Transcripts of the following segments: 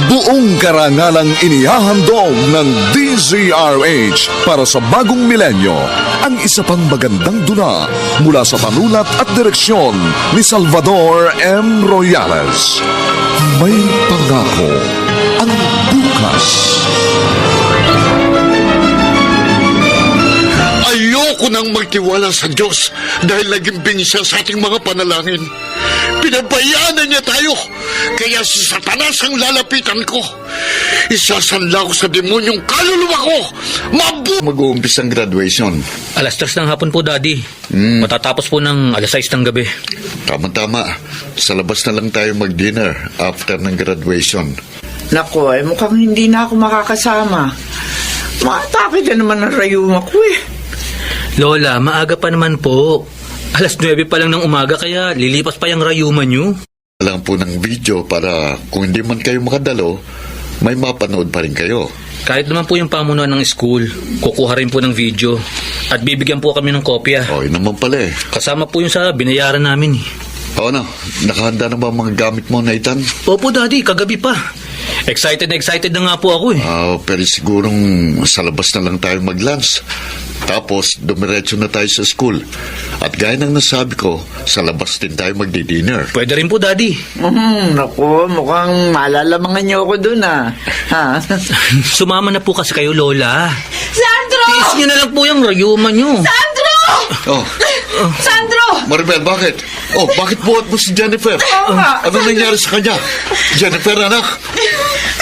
Buong karangalang inihahandog ng DZRH para sa bagong milenyo ang isa pang magandang dula mula sa panulat at direksyon ni Salvador M. Royales. May pangako ang bukas. Ayoko nang magtiwala sa Diyos dahil nagimbing siya sa ating mga panalangin. Pinabayaan na niya tayo, kaya si Satanas ang lalapitan ko. Isasanla ko sa demonyong kaluluwa ko. Mag-uumpis ang graduation. Alas 3 ng hapon po, Daddy. Matatapos po ng alas 6 ng gabi. Tama-tama. Sa labas na lang tayo mag-dinner after ng graduation. Nako, mukhang hindi na ako makakasama. Maatake na naman ang rayuma ko eh. Lola, maaga pa naman po. Alas 9 pa lang ng umaga, kaya lilipas pa yung rayuma nyo. Lang po ng video para kung hindi man kayo makadalo, may mapanood pa rin kayo. Kahit naman po yung pamunuan ng school, kukuha rin po ng video. At bibigyan po kami ng kopya. O, yun naman pala eh. Kasama po yung sa binayaran namin eh. O ano, nakahanda na ba ang mga gamit mo, Nathan? Opo, Daddy, kagabi pa. Excited na nga po ako eh. Pero sigurong sa labas na lang tayo mag-lunch. Tapos, dumiretso na tayo sa school. At gaya ng nasabi ko, sa labas din tayo magdi-dinner. Pwede rin po, Daddy. Nako, mukhang malalamangan niyo ako dun ah. Ha? Sumama na po kasi kayo, Lola. Sandro! Tiis nyo na lang po yung rayuma nyo. Sandro! Oh, Sandro! Maribel, bakit? Oh, bakit buhat mo si Jennifer? Ano nangyari sa kanya? Jennifer, anak?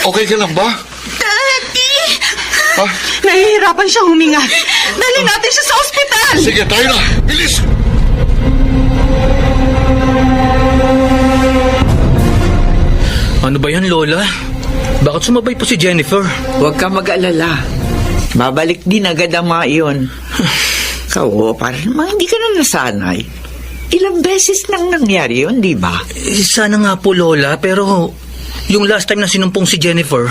Okay ka lang ba? Daddy! Ha? Nahihirapan siyang huminga. Dali natin siya sa ospital! Sige, tayo na! Bilis! Ano ba yan, Lola? Bakit sumabay po si Jennifer? Huwag ka mag-alala. Babalik din agad ang mga iyon. Kao, parang hindi ka na nasanay. Ilang beses nang nangyari yun, di ba? Sana nga po, Lola, pero yung last time na sinumpong si Jennifer,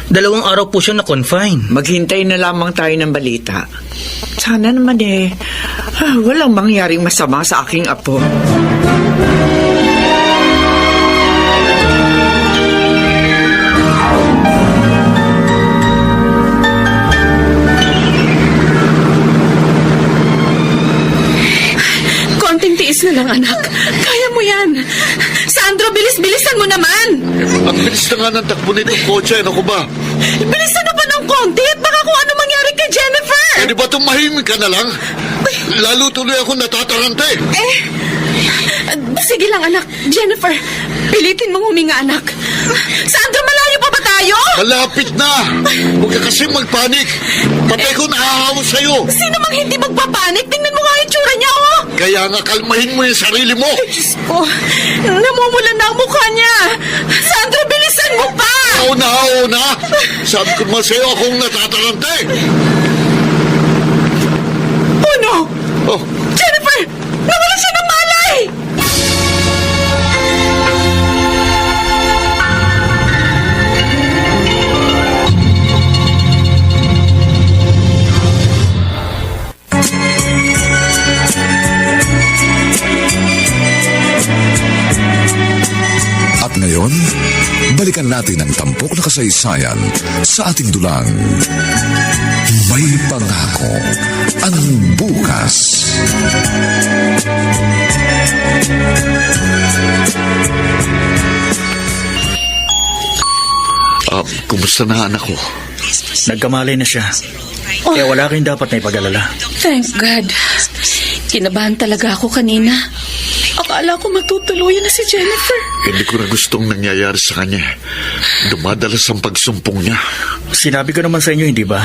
2 araw po siya na-confine. Maghintay na lamang tayo ng balita. Sana naman walang mangyaring masama sa aking apo. Konting tiis na lang, anak. Kaya mo yan. Sandro, bilis-bilisan mo naman. Ang bilis na nga ng takbo nitong kotse, ano ko ba? Bilisan na ba ng konti at baka kung ano mangyari kay Jennifer? Eh, di ba tumahimik ka na lang? Lalo tuloy ako natatarante. Sige lang, anak. Jennifer, pilitin mong huminga, anak. Sandro, malayo pa ba tayo? Malapit na! Huwag ka kasi magpanik. Patay ko nahahawa sa'yo. Sino mang hindi magpapanik? Tingnan mo nga yung tsura niya, oh! Kaya nga kalmahin mo yung sarili mo. Diyos ko, namumulan na ang mukha niya. Sandro, bilisan mo pa! Oo na. Sabi ko naman sa'yo akong natatarante. Oh, no! Oh, Jennifer! Nawala siya ng malay! At ngayon, balikan natin ang tampok na kasaysayan sa ating dulang May Pangako ang Bukas. Kumusta na anak ko? Nagkamalay na siya. Kaya wala kayong dapat na ipag-alala. Thank God. Kinabahan talaga ako kanina. Akala ko matutuluyan na si Jennifer. Hindi ko na gustong nangyayari sa kanya. Dumadalas ang pagsumpong niya. Sinabi ko naman sa inyo, hindi ba?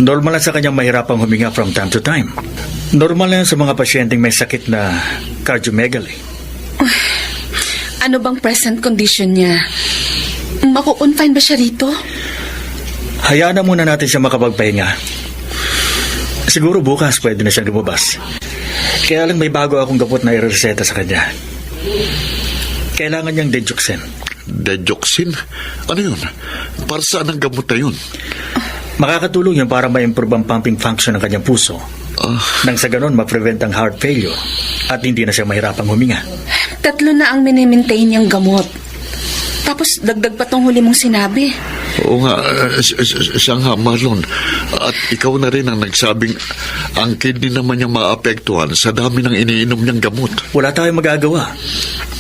Normal lang sa kanyang mahirapang huminga from time to time. Normal lang sa mga pasyenteng may sakit na cardiomegaly. Ano bang present condition niya? Maku-confine ba siya rito? Hayaan na muna natin siya makapagpahinga. Siguro bukas pwede na siyang lumabas. Kaya lang may bago akong gamot na irereseta sa kanya. Kailangan niyang digoxin. Digoxin? Ano yun? Para saan ang gamot na yun? Makakatulong yun para ma-improve ang pumping function ng kanyang puso. Nang sa ganon, ma-prevent ang heart failure at hindi na siya mahirapang huminga. 3 na ang minimaintain niyang gamot. Tapos dagdag pa tong huli mong sinabi. Oo nga, siya nga, Marlon. At ikaw na rin ang nagsabing ang kidney naman niya maapektuhan sa dami ng iniinom niyang gamot. Wala tayong magagawa.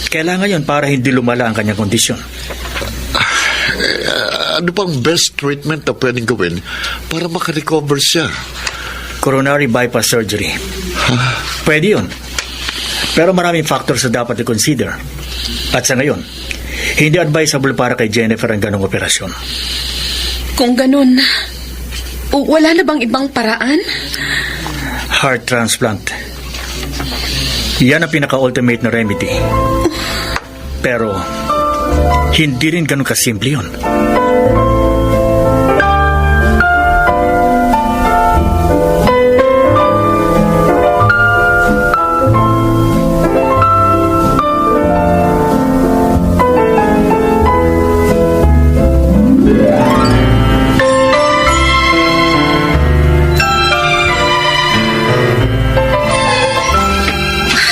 Kailangan yon para hindi lumala ang kanyang kondisyon. Ano bang best treatment na pwedeng gawin para makarecover siya? Coronary bypass surgery. Pwede yun. Pero maraming factors na dapat i-consider. At sa ngayon, hindi advisable para kay Jennifer ang ganong operasyon. Kung ganun, wala na bang ibang paraan? Heart transplant. Yan ang pinaka-ultimate na remedy. Pero, hindi rin ganun kasimple yun.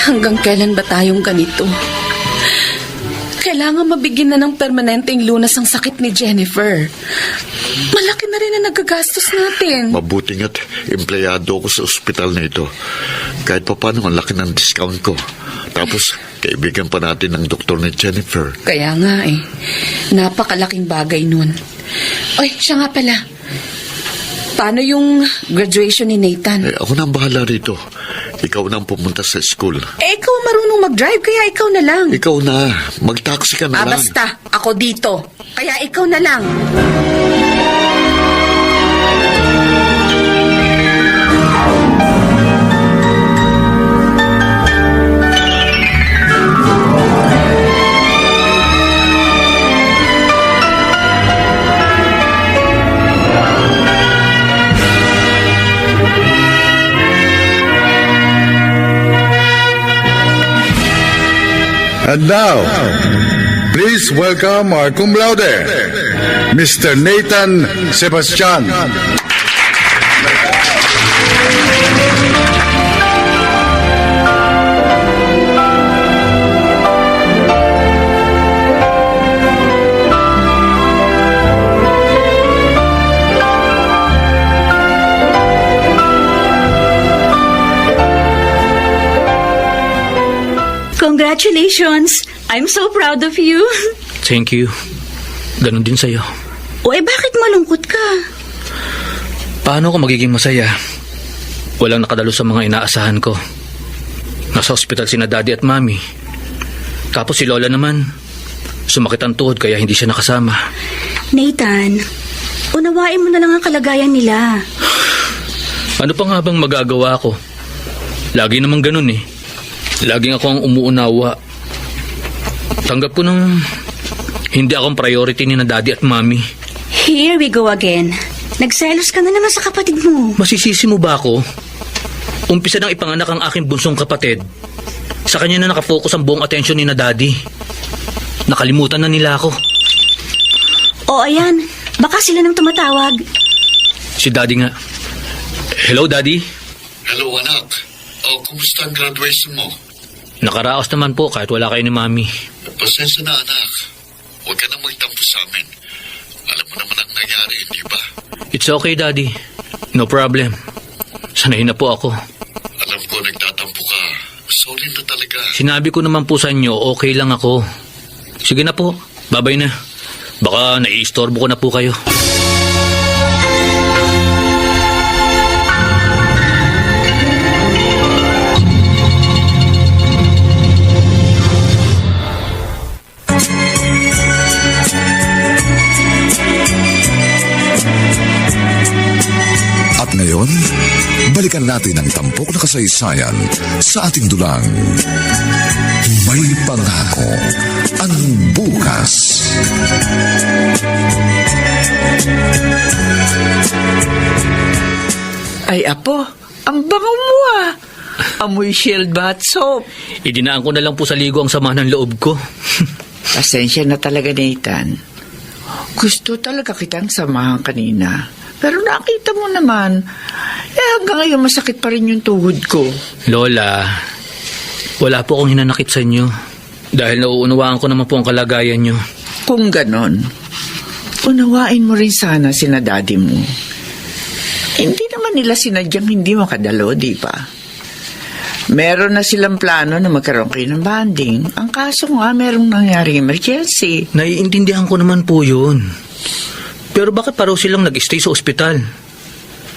Hanggang kailan ba tayong ganito? Kailangan mabigyan na ng permanenteng lunas ang sakit ni Jennifer. Malaki na rin ang nagagastos natin. Mabuti nga't empleyado ko sa ospital na ito. Kahit pa paano, ang laki ng discount ko. Tapos, kaibigan pa natin ng doktor ni Jennifer. Kaya nga eh. Napakalaking bagay nun. Oy, siya nga pala. Paano yung graduation ni Nathan? Ako na ang bahala rito. Ikaw na ang pumunta sa school. Ikaw marunong mag-drive, kaya ikaw na lang. Ikaw na. Mag-taxi ka na lang. Basta. Ako dito. Kaya ikaw na lang. And now, please welcome our cum laude, Mr. Nathan Sebastian. Congratulations! I'm so proud of you. Thank you. Ganon din sa'yo. O bakit malungkot ka? Paano ako magiging masaya? Walang nakadalo sa mga inaasahan ko. Nasa ospital sina Daddy at Mami. Tapos si Lola naman, sumakit ang tuhod kaya hindi siya nakasama. Nathan, unawain mo na lang ang kalagayan nila. Ano pa nga bang magagawa ko? Lagi namang ganun eh. Laging ako ang umuunawa. Tanggap ko nang hindi akong priority ni na Daddy at Mami. Here we go again. Nagselos ka na naman sa kapatid mo. Masisisi mo ba ako? Umpisa nang ipanganak ang aking bunsong kapatid. Sa kanya na nakafocus ang buong atensyon ni na Daddy. Nakalimutan na nila ako. O ayan, baka sila nang tumatawag. Si Daddy nga. Hello, Daddy? Hello, anak. Kumusta ang graduation mo? Nakaraos naman po kahit wala kayo ni Mami. Pasensya na, anak. Huwag ka nang magtampo sa amin. Alam mo naman ang nangyari, hindi ba? It's okay, Daddy. No problem. Sanay na po ako. Alam ko, nagtatampo ka. Sorry na talaga. Sinabi ko naman po sa inyo, okay lang ako. Sige na po, babay na. Baka naiistorbo ko na po kayo. At ngayon, balikan natin ang tampok na kasaysayan sa ating dulang. May pangako ang bukas. Ay, apo, ang bango mo ah. Amoy Shield bath soap. Idinaan ko na lang po sa ligo ang sama ng loob ko. Pasensya na talaga, Nathan. Gusto talaga kitang samahan kanina. Pero nakita mo naman, hanggang ngayon masakit pa rin yung tuhod ko. Lola, wala po akong hinanakit sa inyo. Dahil nauunawaan ko naman po ang kalagayan nyo. Kung ganon, unawain mo rin sana sina daddy mo. Hindi naman nila sinadyang hindi makadalo, di ba? Meron na silang plano na magkaroon kayo ng bonding. Ang kaso nga, merong nangyaring emergency. Naiintindihan ko naman po yun. Pero bakit pareho silang nag-stay sa ospital?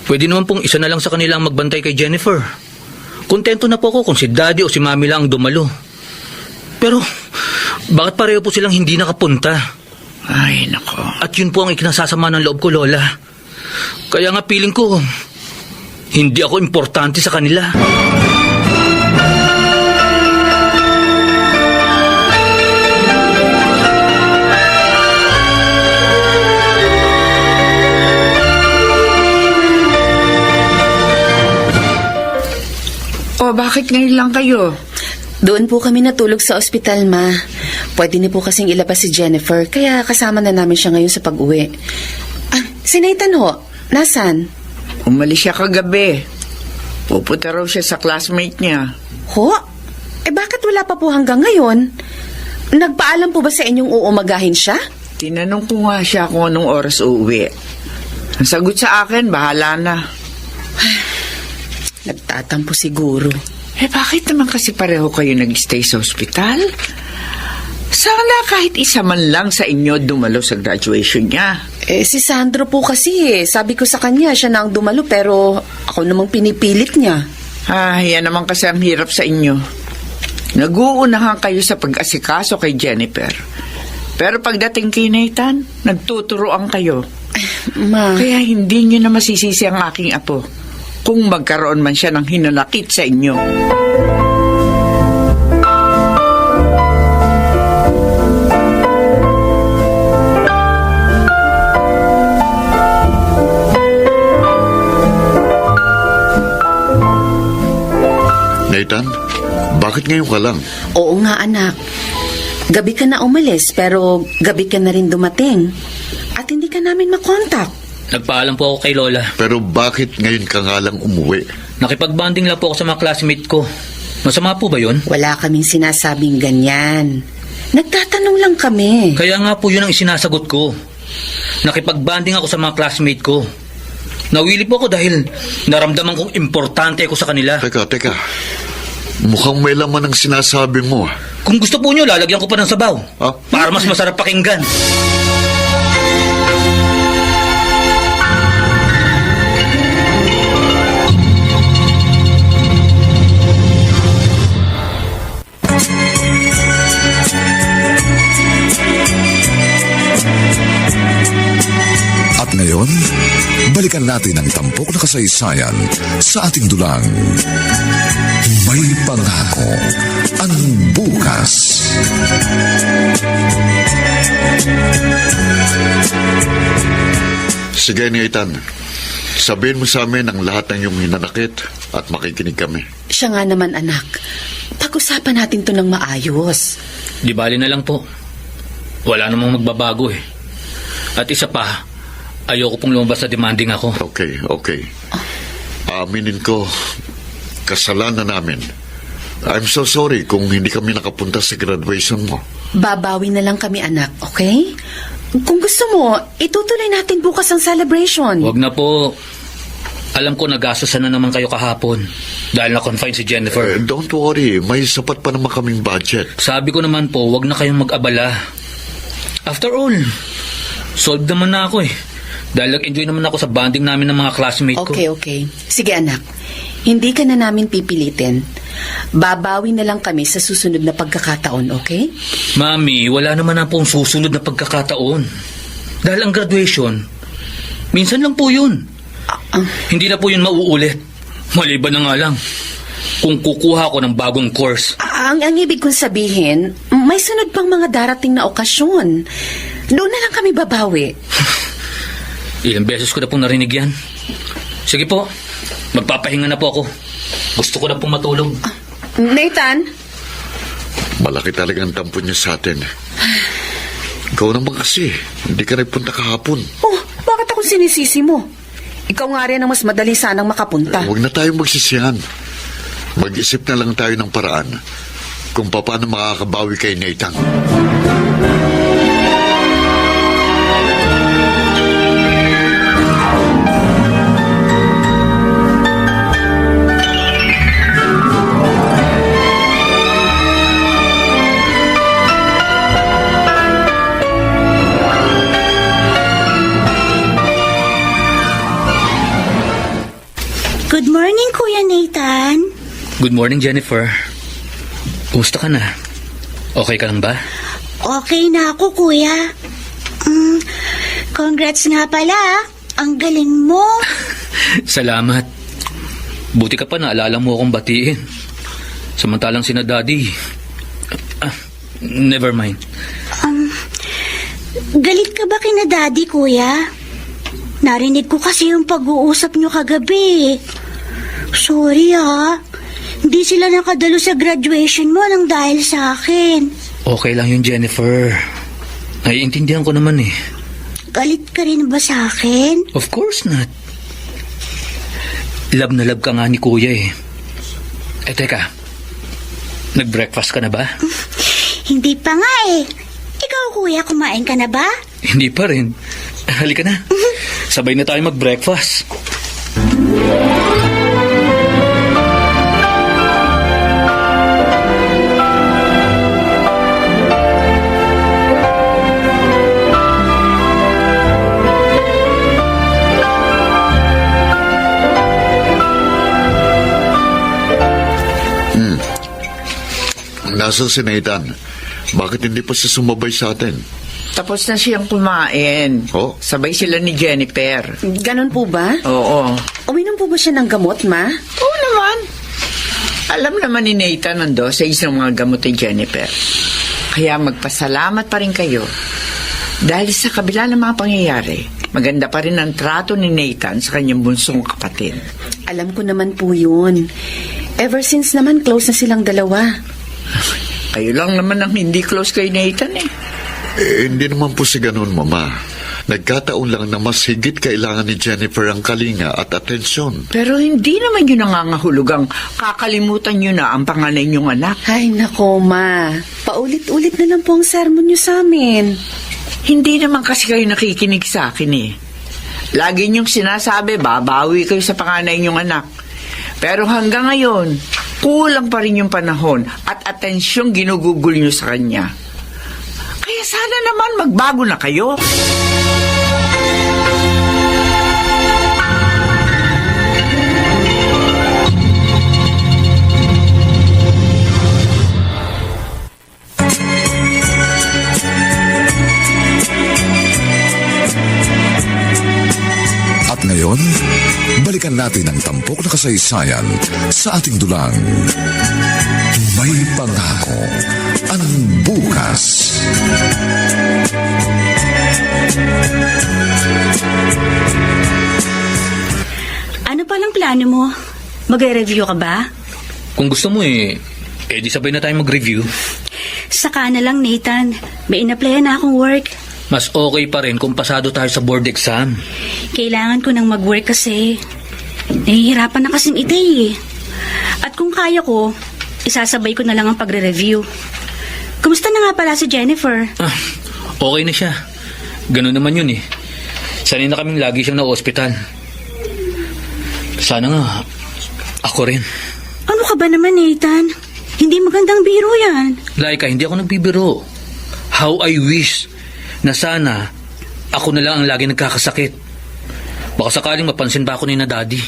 Pwede naman pong isa na lang sa kanila ang magbantay kay Jennifer. Kontento na po ako kung si Daddy o si Mami lang ang dumalo. Pero, bakit pareho po silang hindi nakapunta? Ay, nako. At yun po ang ikinasasama ng loob ko, Lola. Kaya nga feeling ko, hindi ako importante sa kanila. O, bakit ngayon lang kayo? Doon po kami natulog sa ospital, Ma. Pwede niyo po kasing ilabas si Jennifer, kaya kasama na namin siya ngayon sa pag-uwi. Si Nathan ho, nasan? Umalis siya kagabi. Pupunta raw siya sa classmate niya. Ho? Bakit wala pa po hanggang ngayon? Nagpaalam po ba sa inyong uumagahin siya? Tinanong ko nga siya kung anong oras uuwi. Ang sagot sa akin, bahala na. Nagtatampo siguro. Bakit naman kasi pareho kayo nag-stay sa ospital? Sana kahit isa man lang sa inyo dumalo sa graduation niya. Si Sandro po kasi sabi ko sa kanya siya na ang dumalo pero ako namang pinipilit niya. Yan naman kasi ang hirap sa inyo. Nag-uunahan kayo sa pag-asikaso kay Jennifer. Pero pagdating kay Nathan, nagtuturoan kayo. Ma. Kaya hindi niyo na masisisi ang aking apo kung magkaroon man siya ng hinanakit sa inyo. Nathan, bakit ngayon ka lang? Oo nga anak. Gabi ka na umalis pero gabi ka na rin dumating. At hindi ka namin makontak. Nagpaalam po ako kay Lola. Pero bakit ngayon ka nga lang umuwi? Nakipag-bonding lang po ako sa mga classmate ko. Masama po ba yun? Wala kaming sinasabing ganyan. Nagtatanong lang kami. Kaya nga po yun ang isinasagot ko. Nakipag-bonding ako sa mga classmate ko. Nawili po ako dahil naramdaman kong importante ako sa kanila. Teka. Mukhang may laman ang sinasabi mo. Kung gusto po nyo, lalagyan ko pa ng sabaw. Para mas masarap pakinggan. At ngayon, balikan natin ang tampok na kasaysayan sa ating dulang. May pangako ang bukas. Sige, Nathan. Sabihin mo sa amin ang lahat ng iyong hinanakit at makikinig kami. Siya nga naman anak. Pag-usapan natin to ng maayos. Di bali na lang po. Wala namang magbabago eh. At isa pa, ayoko pong lumabas sa demanding ako. Okay. Aminin ko, kasalanan namin. I'm so sorry kung hindi kami nakapunta sa graduation mo. Babawi na lang kami anak, okay? Kung gusto mo, itutuloy natin bukas ang celebration. Wag na po. Alam ko nagastosan na naman kayo kahapon dahil na-confine si Jennifer. Don't worry, may sapat pa naman kaming budget. Sabi ko naman po, wag na kayong mag-abala. After all, solved naman na ako eh. Dahil nag-enjoy naman ako sa bonding namin ng mga classmate ko. Okay. Sige anak, hindi ka na namin pipilitin. Babawi na lang kami sa susunod na pagkakataon, okay? Mami, wala naman na pong susunod na pagkakataon. Dahil ang graduation, minsan lang po yun. Hindi na po yun mauulit. Maliban na nga lang kung kukuha ko ng bagong course. Ang ibig kong sabihin, may sunod pang mga darating na okasyon. Doon na lang kami babawi. Ilang beses ko na pong narinig yan. Sige po, magpapahinga na po ako. Gusto ko na pong matulog. Nathan? Malaki talaga ang tampo niya sa atin. Ikaw naman kasi, hindi ka nagpunta kahapon. Oh, bakit ako sinisisi mo? Ikaw nga rin ang mas madali sanang makapunta. Huwag na tayong magsisihan. Mag-isip na lang tayo ng paraan kung paano makakabawi kay Nathan. Good morning, Jennifer. Kumusta ka na? Okay ka lang ba? Okay na ako, kuya. Congrats nga pala. Ang galing mo. Salamat. Buti ka pa naalala mo akong batiin. Samantalang sina Daddy. Never mind. Galit ka ba kina Daddy, kuya? Narinig ko kasi yung pag-uusap nyo kagabi. Sorry Hindi sila nakadalo sa graduation mo nang dahil sa akin. Okay lang yun, Jennifer. Naiintindihan ko naman eh. Galit ka rin ba sa akin? Of course not. Love na love ka nga ni Kuya eh. Teka. Nag-breakfast ka na ba? Hindi pa nga eh. Ikaw, kuya, kumain ka na ba? Hindi pa rin. Halika na. Sabay na tayo mag-breakfast. Nasaan si Nathan? Bakit hindi pa siya sumabay sa atin? Tapos na siyang kumain. Oh? Sabay sila ni Jennifer. Ganon po ba? Oo. Uminom po ba siya ng gamot, ma? Oo naman. Alam naman ni Nathan ang dosage ng mga gamot ni Jennifer. Kaya magpasalamat pa rin kayo. Dahil sa kabila ng mga pangyayari, maganda pa rin ang trato ni Nathan sa kanyang bunsong kapatid. Alam ko naman po yun. Ever since naman close na silang dalawa. Kayo lang naman ang hindi close kay Nathan eh. Hindi naman po si ganun, Mama. Nagkataon lang na mas higit kailangan ni Jennifer ang kalinga at atensyon. Pero hindi naman yun nangangahulugang kakalimutan nyo na ang panganay niyong anak. Ay, nako, ma. Paulit-ulit na lang po ang sermon niyo sa amin. Hindi naman kasi kayo nakikinig sa akin eh. Lagi niyong sinasabi, babawi kayo sa panganay niyong anak. Pero hanggang ngayon, kulang pa rin yung panahon at atensyong ginugugol niyo sa kanya. Kaya sana naman magbago na kayo. At ngayon, balikan natin ang tampok na kasaysayan sa ating dulang. May pangako ang bukas. Ano palang plano mo? Magre-review ka ba? Kung gusto mo di sabay na tayo mag-review. Saka na lang, Nathan. May in-applyan na akong work. Mas okay pa rin kung pasado tayo sa board exam. Kailangan ko nang mag-work kasi nahihirapan na kasing itay eh. At kung kaya ko, isasabay ko na lang ang pagre-review. Kumusta na nga pala si Jennifer? Okay na siya. Ganun naman yun eh. Sanay na kaming lagi siyang na-hospital. Sana nga, ako rin. Ano ka ba naman, Nathan? Hindi magandang biro yan. Laika, hindi ako nagbibiro. How I wish na sana ako na lang ang lagi nagkakasakit. Baka sakaling mapansin ba ako ni na Daddy?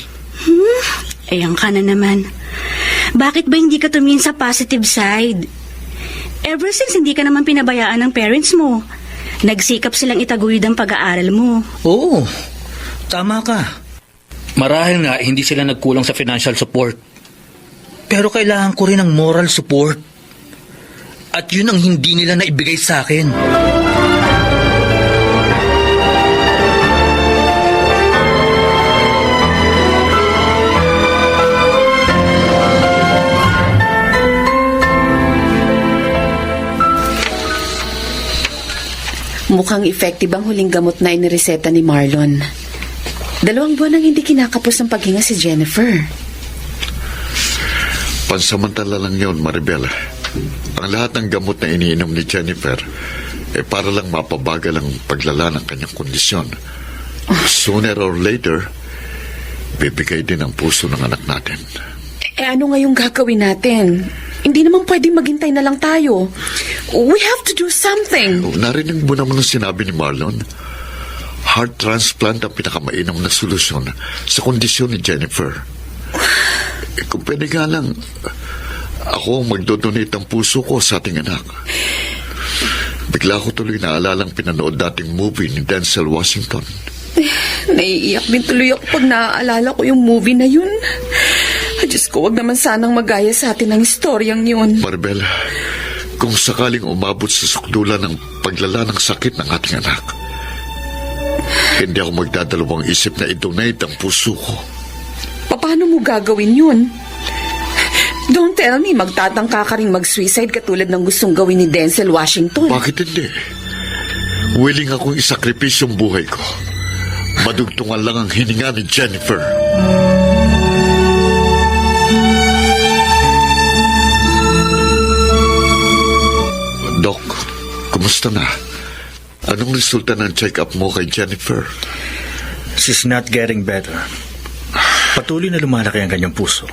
Ayan ka na naman. Bakit ba hindi ka tumingin sa positive side? Ever since hindi ka naman pinabayaan ng parents mo, nagsikap silang itaguyod ang pag-aaral mo. Oo, tama ka. Marahil nga hindi sila nagkulang sa financial support. Pero kailangan ko rin ng moral support. At yun ang hindi nila naibigay sa akin. Mukhang effective ang huling gamot na inireseta ni Marlon. 2 buwan nang hindi kinakapos ng paghinga si Jennifer. Pansamantala lang yun, Maribel. Ang lahat ng gamot na iniinom ni Jennifer para lang mapabagal ang paglala ng kanyang kondisyon. Sooner or later, bibigay din ang puso ng anak natin. Ano ngayong gagawin natin? Hindi naman pwedeng maghintay na lang tayo. We have to do something. Narinig mo naman ang sinabi ni Marlon. Heart transplant ang pinakamainam na solusyon sa kondisyon ni Jennifer. Kung pwede nga lang, ako ang magdodonate ng puso ko sa ating anak. Bigla ko tuloy naalalang pinanood dating movie ni Denzel Washington. Naiiyak din tuloy ako pag naaalala ko yung movie na yun. Diyos ko, wag naman sanang magaya sa atin ang istoryang yun. Maribel, kung sakaling umabot sa sukdulan ng paglala ng sakit ng ating anak, hindi ako magdadalawang isip na i-donate ang puso ko. Paano mo gagawin yun? Don't tell me magtatangka ka rin mag-suicide katulad ng gustong gawin ni Denzel Washington. Bakit hindi? Willing akong isakripisyo ang buhay ko. Madugtungan lang ang hininga ni Jennifer. Doc, kumusta na? Anong resulta ng check-up mo kay Jennifer? She's not getting better. Patuloy na lumalaki ang kanyang puso.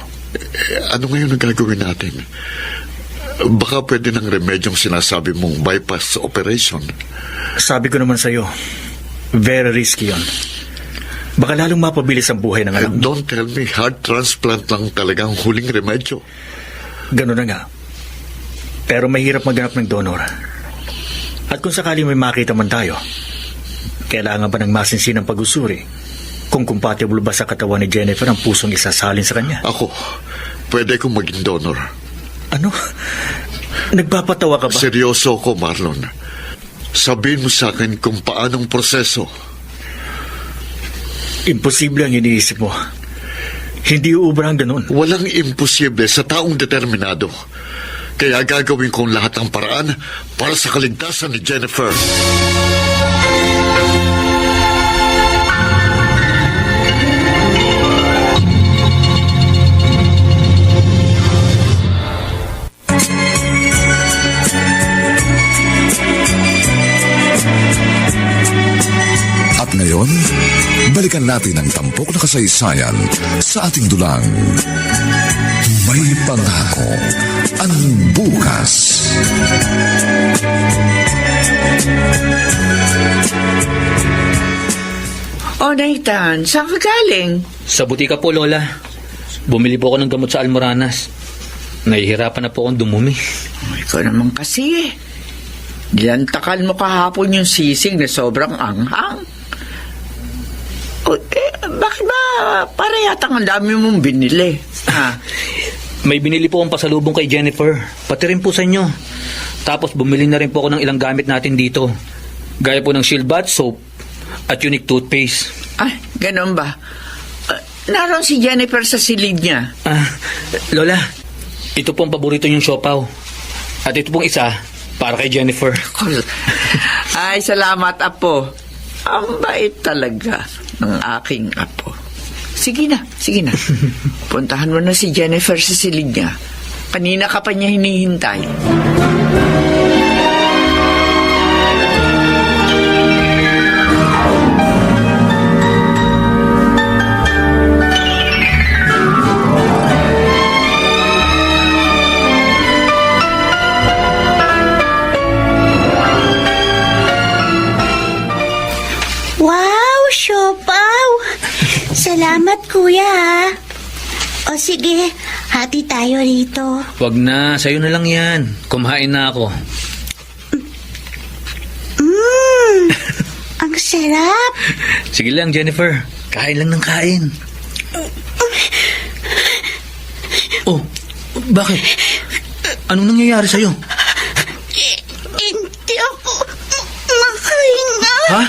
Ano ngayon ang gagawin natin? Baka pwede ng remedyong sinasabi mong bypass operation. Sabi ko naman sa'yo, very risky yon. Baka lalong mapabilis ang buhay ng anak mo. Don't tell me heart transplant lang talagang huling remedyo. Ganun na nga. Pero mahirap maghanap ng donor. At kung sakaling may makita man tayo, kailangan ba ng masinsinang pag-usuri kung compatible ba sa katawan ni Jennifer ang pusong isasalin sa kanya? Ako, pwede kong maging donor. Ano? Nagpapatawa ka ba? Seryoso ko, Marlon. Sabihin mo sa akin kung paanong proseso. Imposible ang iniisip mo. Hindi uubra ang ganun. Walang imposible sa taong determinado. Kaya gagawin kong lahat ng paraan para sa kaligtasan ni Jennifer. At ngayon, balikan natin ang tampok na kasaysayan sa ating dulang. May pangako ang bukas. Oh, Nathan, saan ka galing? Sa butika po, Lola. Bumili po ako ng gamot sa Almoranas. Nahihirapan na po akong dumumi. Oh, ikaw naman kasi. Dilantakal mo kahapon yung sisig na sobrang anghang. Oh, bakit ba para yatang ang dami mong binili? Ha? May binili po akong pasalubong kay Jennifer. Pati rin po sa inyo. Tapos bumili na rin po ako ng ilang gamit natin dito. Gaya po ng Shield Bath Soap at Unique Toothpaste. Ay, ganun ba? Naroon si Jennifer sa silid niya. Lola, ito po ang paborito niyong siopaw. At ito pong isa para kay Jennifer. Ay, salamat, Apo. Ang bait talaga ng aking apo. Sige na, sige na. Puntahan mo na si Jennifer sa silid niya. Kanina ka pa niya hinihintay. Wow, siopaw! Salamat, kuya. O sige, hati tayo rito. Wag na, sa'yo na lang yan. Kumain na ako. Ang sarap. Sige lang, Jennifer. Kain lang ng kain. Oh, bakit? Anong nangyayari sa'yo? Hindi ako makahinga. Ha?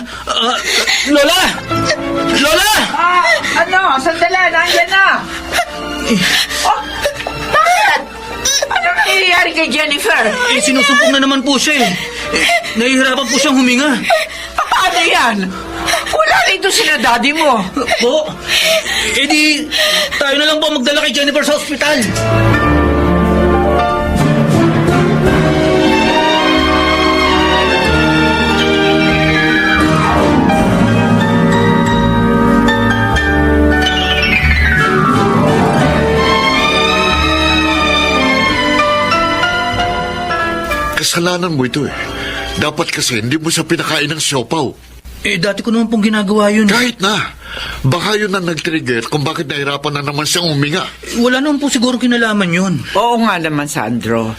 Lola! Lola! Ano? Sandali, nandiyan na. Oh, bakit? Ano nangyayari kay Jennifer? Sinusumpong na naman po siya eh. Nahihirapan po siyang huminga. Paano yan? Wala rito sila daddy mo. Po, di tayo na lang po magdala kay Jennifer sa ospital. Kasalanan mo ito eh. Dapat kasi hindi mo siya pinakain ng siopaw. Dati ko naman pong ginagawa yun. Kahit na. Baka yun ang nag-trigger kung bakit nahirapan na naman siyang huminga. Wala naman po siguro kinalaman yun. Oo nga naman, Sandro.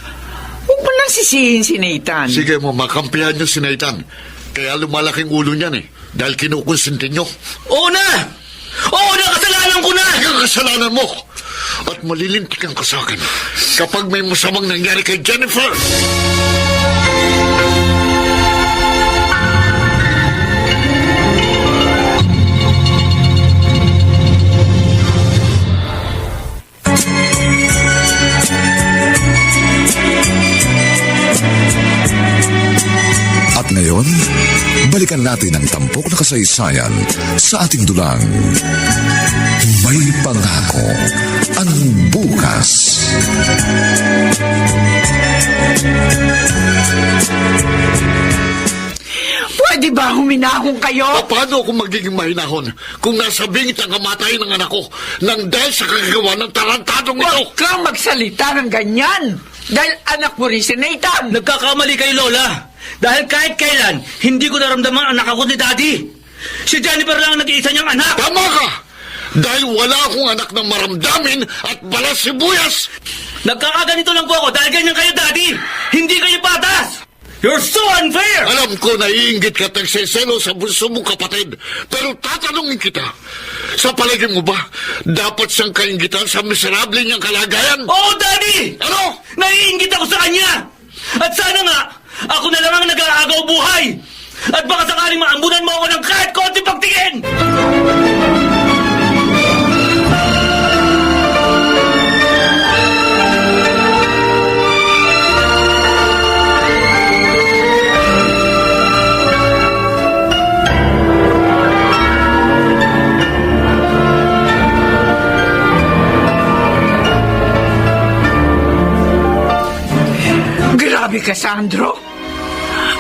Huwag mo nang sisihin si Nathan. Sige mo, makampihan niyo si Nathan. Kaya lumalaking ulo niyan dahil kinukonsinti niyo. Oo na! Oo na! Kasalanan ko na! Ang kasalanan mo! At malilintikan ka sa akin kapag may masamang nangyari kay Jennifer! At ngayon, balikan natin ang tampok na kasaysayan sa ating dulang. May pangako ang bukas. Pwede ba huminahon kayo? Paano ako magiging mahinahon kung nasa bingit ang kamatayan ng anak ko nang dahil sa kagagawa ng tarantadong ito? Huwag kang magsalita ng ganyan. Dahil anak mo rin si Nathan. Nagkakamali kayo, Lola. Dahil kahit kailan, hindi ko naramdaman ang anak ako ni Daddy. Si Jennifer lang ang nag-iisa niyang anak. Tama ka! Dahil wala akong anak na maramdamin at balas sibuyas! Nagkakaganito lang po ako dahil ganyan kayo, Daddy. Hindi kayo patas. You're so unfair! Alam ko naiinggit ka tagseselo sa bunso mong kapatid. Pero tatanungin kita, sa palagay mo ba, dapat siyang kainggitan sa miserable niyang kalagayan? Oo, Daddy! Ano? Naiinggit ako sa kanya! At sana nga, ako na lang ang nag-aagaw buhay! At baka sakaling maambunan mo ako ng kahit konti pagtingin! Grabe ka, Sandro.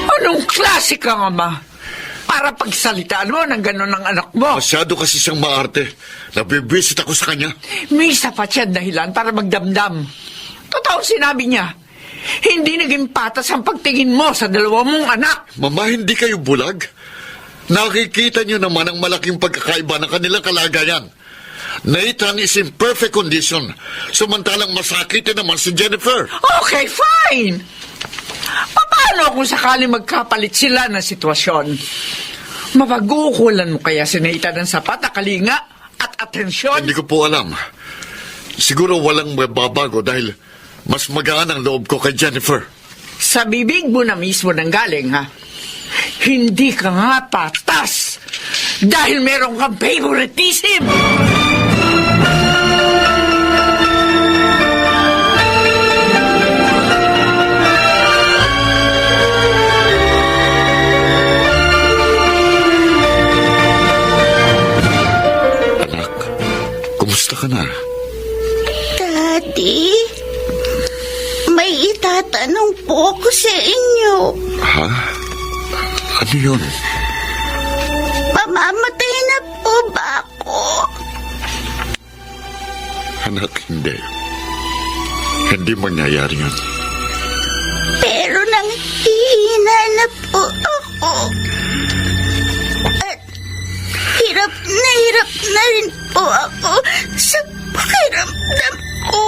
Anong klase kang ama? Para pagsalitaan mo ng gano'n ng anak mo. Masyado kasi siyang maarte. Nabibisit ako sa kanya. May sapat siya dahilan para magdamdam. Totoo sinabi niya. Hindi naging patas ang pagtingin mo sa dalawa mong anak. Mama, hindi kayo bulag? Nakikita niyo naman ang malaking pagkakaiba ng kanilang kalagayan. Nathan is in perfect condition. Samantalang masakitin naman si Jennifer. Okay, fine. Paano kung sakaling magkapalit sila ng sitwasyon? Mapag-uukulan mo kaya si Nathan ng sapat na kalinga at atensyon? Hindi ko po alam. Siguro walang mababago dahil mas magaan ang loob ko kay Jennifer. Sa bibig mo na mismo nang galing, ha? Hindi ka nga patas dahil meron kang favoritism. Anak, kumusta ka na? Daddy, may itatanong po ako sa inyo. Ha? Ano yun? Mamamatay na po ba ako? Anak, hindi. Hindi mangyayari yun. Pero nanghihina na po ako. At hirap na rin po ako sa pakiramdam ko.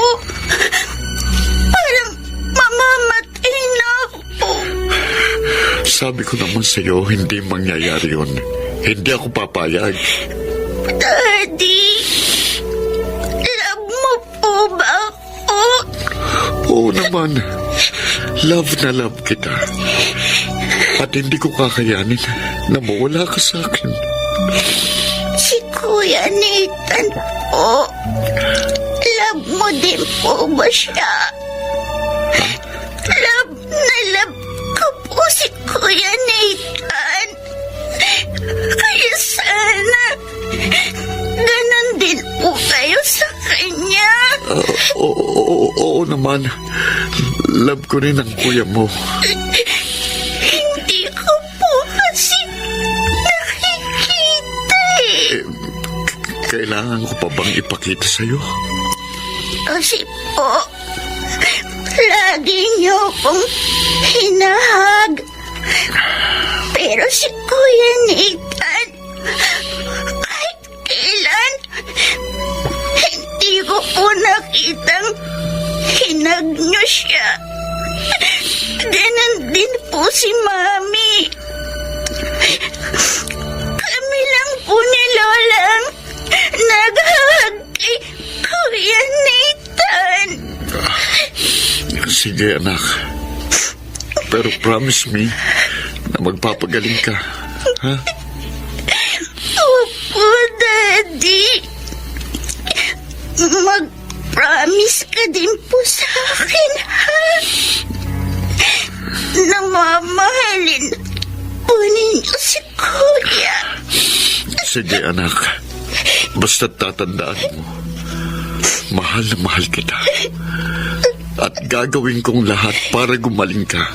Parang mamamatay na ako. Sabi ko naman sa'yo, hindi mangyayari yun. Hindi ako papayag. Daddy, love mo po ba ako? Oo naman. Love na love kita. At hindi ko kakayanin na mawala ka sa akin. Si Kuya Nathan po. Love mo din po ba siya? Love na love ko po si Kuya Nathan. Kaya sana ganon din po kayo sa kanya. Oo naman. Love ko rin ang kuya mo. Hindi ko po kasi nakikita eh. Kailangan ko pa bang ipakita sa'yo? Kasi po, lagi niyo akong hinahag. Pero si Kuya Nathan, kahit kailan, hindi ko po nakitang hinag niyo siya. Ganon din po si Mami. Kami lang po ni Lola ang naghahag kay Kuya Nathan. Sige, anak. Pero promise me na magpapagaling ka. Ha? Opo, Daddy. Mag-promise ka din po sa akin, ha? Na mamahalin po ninyo si Kuya. Sige, anak. Basta tatandaan mo. Mahal na mahal kita. At gagawin kong lahat para gumaling ka.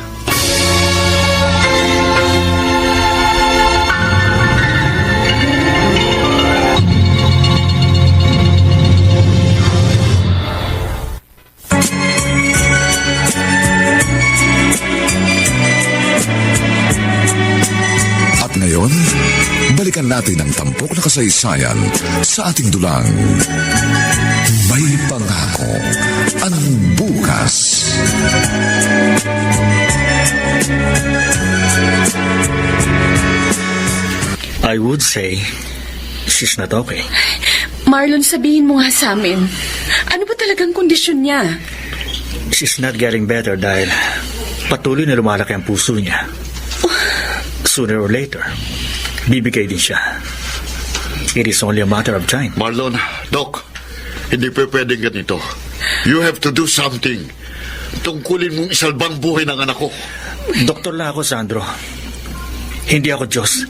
At ngayon, balikan natin ang tampok na kasaysayan sa ating dulang. May pangako ang bukas. I would say she's not okay. Marlon, sabihin mo nga sa amin. Ano ba talagang kondisyon niya? She's not getting better dahil patuloy na lumalaki ang puso niya. Sooner or later, bibigay din siya. It is only a matter of time. Marlon, Doc, hindi pa pwedeng ganito. You have to do something. Tungkulin mong isalbang buhay ng anak ko. Doktor lang ako, Sandro. Hindi ako Diyos.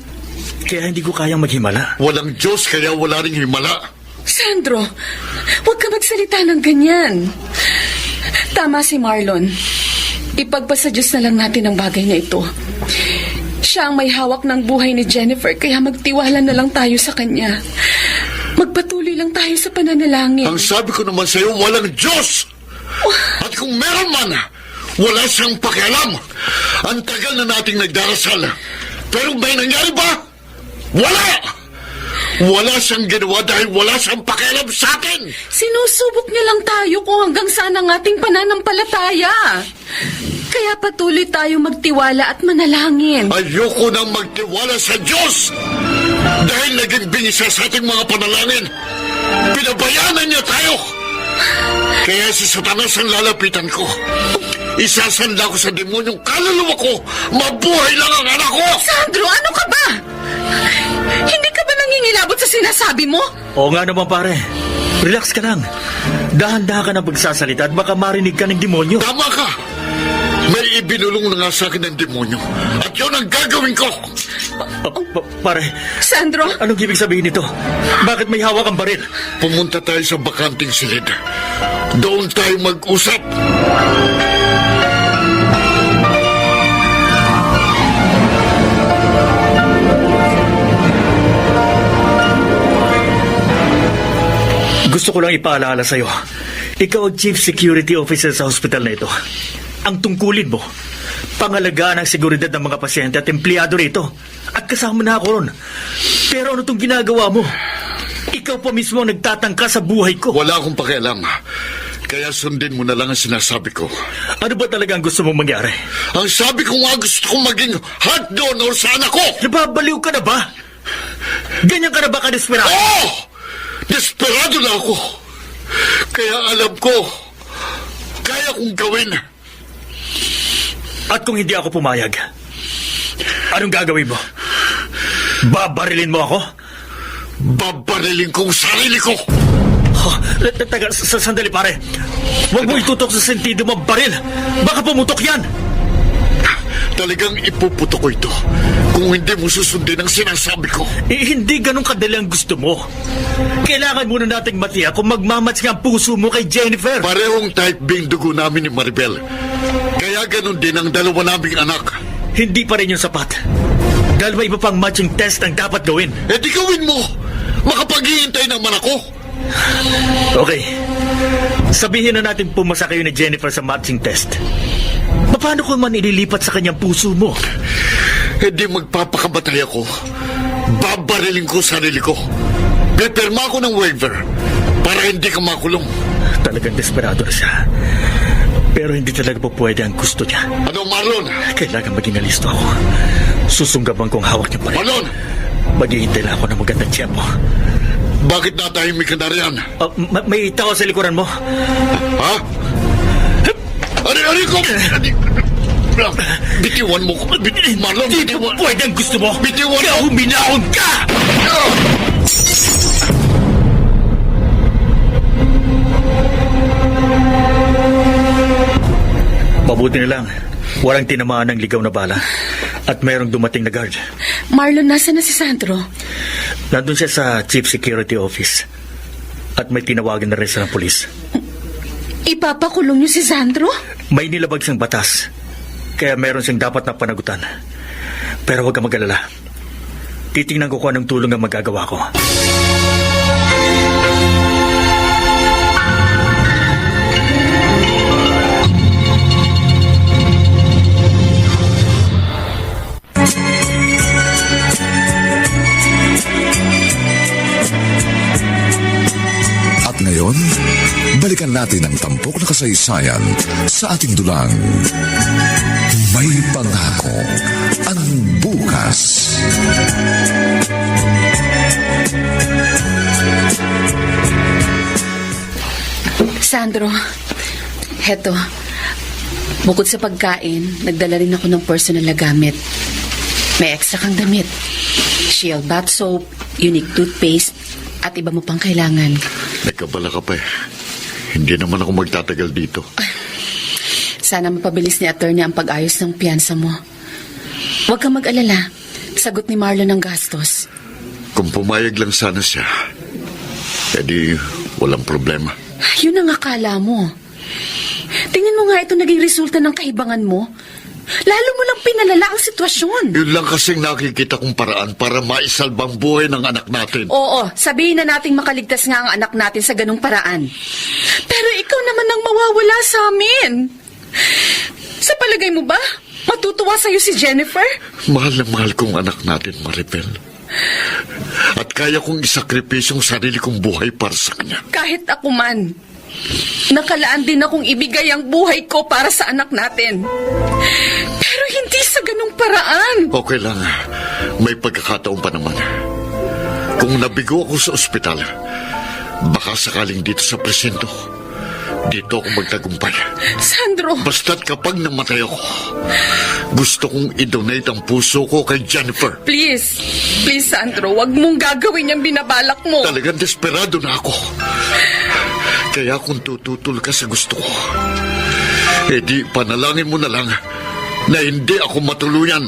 Kaya hindi ko kayang maghimala. Walang Diyos kaya wala ring himala. Sandro, huwag ka magsalita ng ganyan. Tama si Marlon. Ipagpasa Diyos na lang natin ang bagay na ito. Siya ang may hawak ng buhay ni Jennifer, kaya magtiwala na lang tayo sa kanya. Magpatuloy lang tayo sa pananalangin. Ang sabi ko naman sa'yo, walang Diyos! At kung meron man, wala siyang pakialam. Ang tagal na nating nagdarasal. Pero may nangyari ba? Wala! Wala siyang ginawa dahil wala siyang pakialam sa akin! Sinusubok niya lang tayo kung hanggang saan ang ating pananampalataya. Kaya patuloy tayo magtiwala at manalangin. Ayoko nang magtiwala sa Diyos! Dahil naging bingi siya sa ating mga panalangin. Pinabayanan niya tayo! Kaya si Satanas ang lalapitan ko. Isasanla ko sa demonyong kaluluwa ko. Mabuhay lang ang anak ko! Sandro, ano ka ba? Hindi ka ba nangingilabot sa sinasabi mo? Oo nga naman, pare. Relax ka lang. Dahan-dahan ka na pagsasalita at baka marinig ka ng demonyo. Tama ka! May ibinulong na nga sa akin ng demonyo. At yun ang gagawin ko! Pare, Sandro? anong ibig sabihin nito? Bakit may hawak ang baril? Pumunta tayo sa bakanting silid. Doon tayo mag-usap. Gusto ko lang ipaalala sa'yo. Ikaw ang Chief Security Officer sa hospital na ito. Ang tungkulin mo, pangalagaan ang seguridad ng mga pasyente at empleyado rito. At kasama na ako ron. Pero ano itong ginagawa mo? Ikaw pa mismo ang nagtatangka sa buhay ko. Wala akong pakialam. Kaya sundin mo na lang ang sinasabi ko. Ano ba talaga ang gusto mong mangyari? Ang sabi ko nga gusto kong maging heart donor sa anak ko! Nababaliw ka na ba? Ganyan ka na ba kadesperado? Oo! Desperado na ako. Kaya alam ko, kaya kong gawin. At kung hindi ako pumayag, anong gagawin mo? Babarilin mo ako? Babarilin ko ang sarili ko. Taga, sandali pare. Huwag mo itutok sa sentido mo baril. Baka pumutok yan. Talagang ipuputo ko ito kung hindi mo susundin ang sinasabi ko. Hindi ganun kadali ang gusto mo. Kailangan muna nating matiyak kung magmamatch nga ang puso mo kay Jennifer. Parehong type B dugo namin ni Maribel. Kaya ganun din ang dalawa naming anak. Hindi pa rin yung sapat. Dahil may iba pang matching test ang dapat gawin. Eh di gawin mo. Makapaghihintay naman ako. Okay. Sabihin na natin pumasa kayo ni Jennifer sa matching test. Paano ko man ililipat sa kanyang puso mo? hindi magpapakamatay ako. Babariling ko sarili ko. Pipirma ako ng waiver para hindi ka makulong. Talagang desperado na siya. Pero hindi talaga po pwede ang gusto niya. Ano, Marlon? Kailangan maging alisto ako. Susunggaban kong hawak niya pa rin. Marlon! Maghihintay lang ako ng magandang tiyempo. Bakit natahimik ka na riyan? May tao sa likuran mo. Ha? Ari ko! Bitiwan mo ko. Marlon, Hindi po bitiwan. pwede ang gusto mo. Bitiwan Kaya mo. huminahon ka! Mabuti na lang. Walang tinamaan ng ligaw na bala. At mayroong dumating na guard. Marlon, nasa na si Sandro? Nandun siya sa Chief Security Office. At may tinawagan na rin siya ng polis. Ipapakulong niyo si Sandro? May nilabag siyang batas. Kaya meron siyang dapat na panagutan. Pero huwag ka mag-alala. Titingnan ko kung anong tulong ang magagawa ko. At ngayon, balikan natin ang tampok na kasaysayan sa ating dulang. May pangako ang bukas. Sandro, heto. Bukod sa pagkain, nagdala rin ako ng personal na gamit. May extra kang damit. Shield bath soap, unique toothpaste, at iba mo pang kailangan. Nagkabala ka pa eh. Hindi naman ako magtatagal dito. Sana mapabilis ni attorney ang pag-ayos ng piyansa mo. Huwag kang mag-alala. Sagot ni Marlon ang gastos. Kung pumayag lang sana siya, edi walang problema. Yun ang akala mo. Tingnan mo nga ito naging resulta ng kaibangan mo. Lalo mo lang pinalala ang sitwasyon. Yun lang kasing nakikita kong paraan para maisalbang buhay ng anak natin. Oo, sabihin na nating makaligtas nga ang anak natin sa ganung paraan. Pero ikaw naman ang mawawala sa amin. Sa palagay mo ba, matutuwa sa'yo si Jennifer? Mahal na mahal kong anak natin, Maribel. At kaya kong isakripisyong sarili kong buhay para sa kanya. Kahit ako man. Nakalaan din akong ibigay ang buhay ko para sa anak natin. Pero hindi sa ganung paraan. Okay lang, may pagkakataon pa naman. Kung nabigo ako sa ospital, baka sakaling dito sa presinto, dito ako magtagumpay. Sandro, Basta't kapag namatay ako, gusto kong i-donate ang puso ko kay Jennifer. please. Please, Sandro, wag mong gagawin yung binabalak mo. Talagang desperado na ako. Kaya kung tututol ka sa gusto ko, edi panalangin mo na lang na hindi ako matuluyan.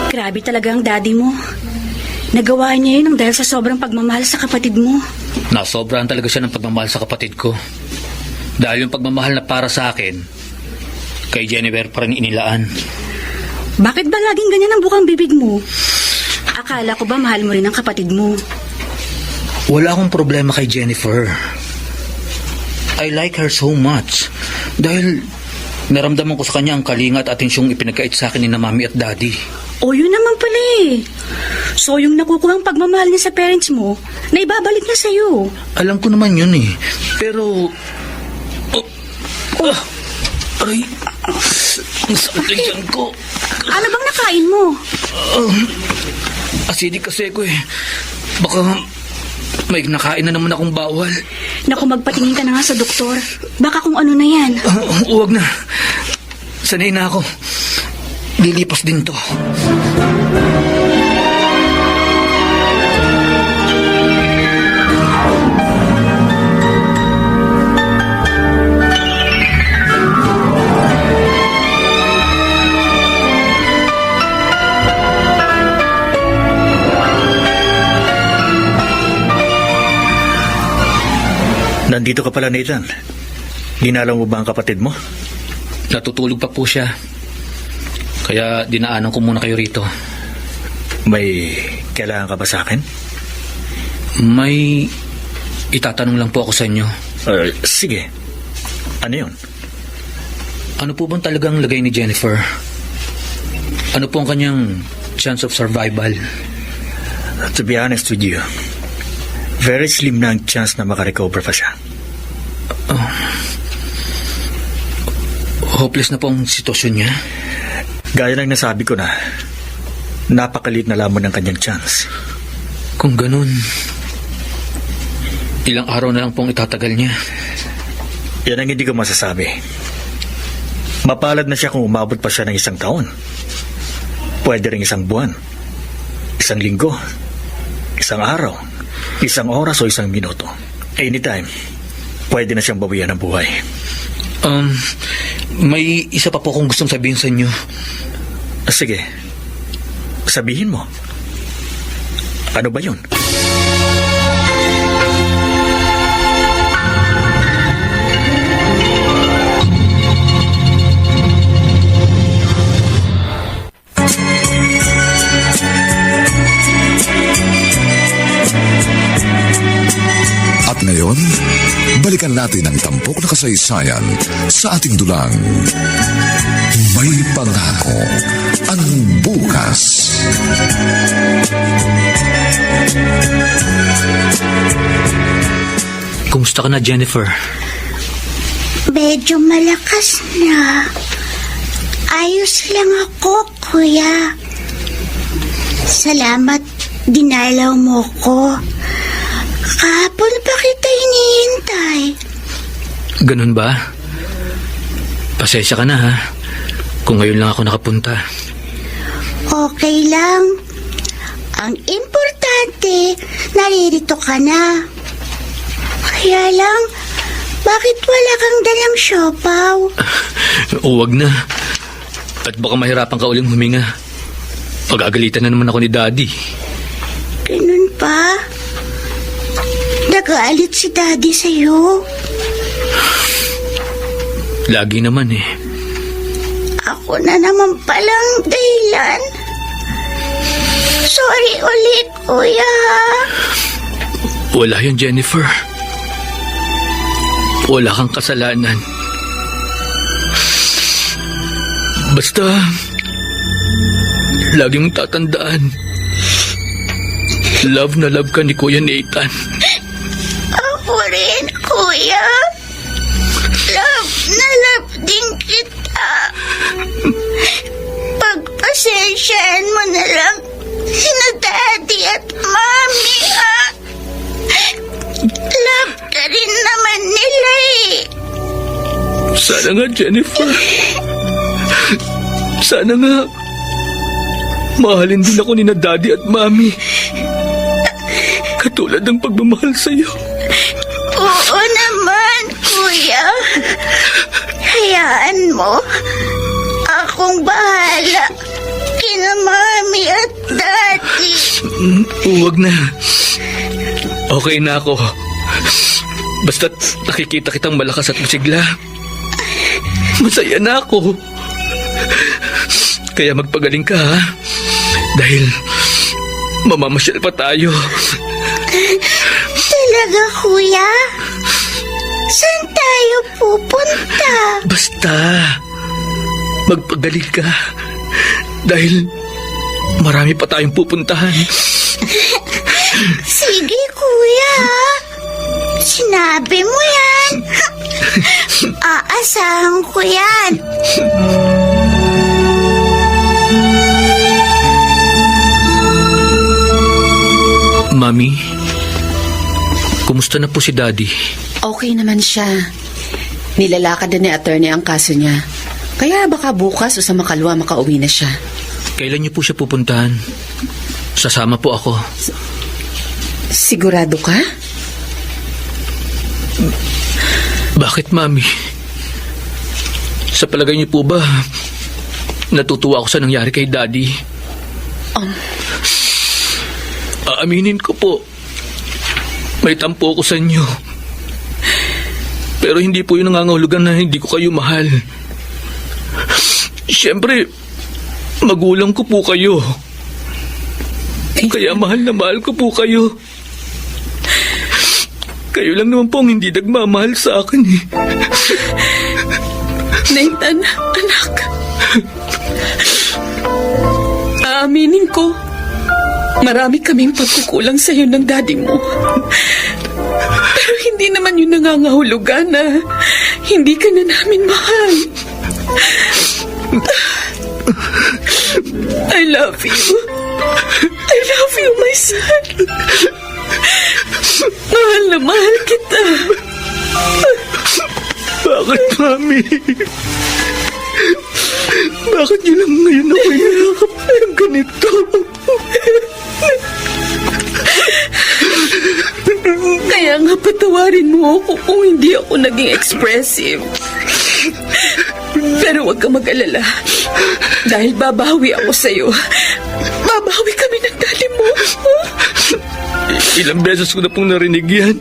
Grabe talaga ang daddy mo. Nagawa niya yun dahil sa sobrang pagmamahal sa kapatid mo. Nasobrahan talaga siya ng pagmamahal sa kapatid ko. Dahil yung pagmamahal na para sa akin, kay Jennifer pa rin inilaan. Bakit ba laging ganyan ang bukang bibig mo? Akala ko ba mahal mo rin ang kapatid mo? Wala akong problema kay Jennifer. I like her so much. Dahil naramdaman ko sa kanya ang kalinga at atensyong ipinagkait sa akin ni na mami at daddy. O yun naman pala eh. So yung nakukuhang pagmamahal niya sa parents mo, na ibabalik na sa'yo. Alam ko naman yun eh. Pero... Aray... Ang sakit ng tiyan ko. Ano bang nakain mo? Acidic kasi ko eh. Baka may nakain na naman akong bawal. Naku, magpatingin ka na nga sa doktor. Baka kung ano na yan. Huwag na. Sanay na ako. Lilipas din to. Nandito ka pala, Nathan. Dinalaw mo ba ang kapatid mo? Natutulog pa po siya. Kaya dinaanan ko muna kayo rito. May kailangan ka ba sa akin? May itatanong lang po ako sa inyo. Sige. Ano yun? Ano po bang talagang lagay ni Jennifer? Ano po ang kanyang chance of survival? To be honest with you, very slim na ang chance na makarecover pa siya. Hopeless na po ang sitwasyon niya. Gaya ng nasabi ko na, napakalit na lamang ng kanyang chance. Kung ganun, ilang araw na lang pong itatagal niya. Yan ang hindi ko masasabi. Mapalad na siya kung umabot pa siya ng 1 taon. Pwede rin 1 buwan, 1 linggo, 1 araw, 1 oras o 1 minuto. Anytime, pwede na siyang bawian ng buhay. May isa pa po akong gustong sabihin sa inyo. Sige, sabihin mo. Ano ba yun? At ngayon, balikan natin ang tampok na kasaysayan sa ating dulang. May pangako ang bukas. Kumusta ka na, Jennifer? Medyo malakas na. Ayos lang ako, kuya. Salamat, dinalaw mo ko. Kahapon pa kita hinihintay. Ganun ba? Pasensya ka na, ha? Kung ngayon lang ako nakapunta. Okay lang. Ang importante, naririto ka na. Kaya lang, bakit wala kang dalang siopaw? Huwag na. At baka mahirapan ka uling huminga. Pag-agalitan na naman ako ni Daddy. Ganun pa? Nagalit si Daddy sa'yo. Lagi naman eh. Ako na naman palang dahilan. Sorry ulit, kuya. Wala yun, Jennifer. Wala kang kasalanan. Basta, lagi mong tatandaan. Love na love ka ni Kuya Nathan. Ako rin, kuya. Love na love din kita. Pagpasensyaan mo na lang sina Daddy at Mommy, ha? Love ka rin naman nila eh. Sana nga, Jennifer. Sana nga. Mahalin din ako ni na Daddy at Mommy. Katulad ng pagmamahal sa'yo. Oo naman, kuya. Hayaan mo. Akong bahala kina Mommy at Daddy. Huwag na. Okay na ako. Basta't nakikita kitang malakas at masigla. Masaya na ako. Kaya magpagaling ka, ha? Dahil mamamasyal pa tayo. Talaga, kuya? Saan tayo pupunta? Basta magpagaling ka. Dahil marami pa tayong pupuntahan. Sige, kuya. Sinabi mo yan. Aasahan ko yan. Mami, kumusta na po si Daddy? Okay naman siya. Nilalakad na ni attorney ang kaso niya. Kaya baka bukas o sa makalwa makauwi na siya. Kailan niyo po siya pupuntahan? Sasama po ako. Sigurado ka? Bakit, Mami? Sa palagay niyo po ba, natutuwa ako sa nangyari kay Daddy? Aaminin ko po, may tampo ako sa inyo. Pero hindi po yun nangangahulugan na hindi ko kayo mahal. Siyempre, magulang ko po kayo. Kaya mahal na mahal ko po kayo. Kayo lang naman po ang hindi nagmamahal sa akin eh. Nathan, anak. Aaminin ko, marami kaming pagkukulang sa iyo ng daddy mo. Pero hindi naman yun nangangahulugan na hindi ka na namin mahal. I love you. I love you, my son. Mahal na mahal kita. Bakit, Mami? Bakit yun lang ngayon ako yakap ng ganito? Kaya nga patawarin mo ako kung hindi ako naging expressive. Pero huwag kang mag-alala. Dahil babawi ako sa'yo. Babawi kami ng daddy mo. Ilang beses ko na pong narinig yan.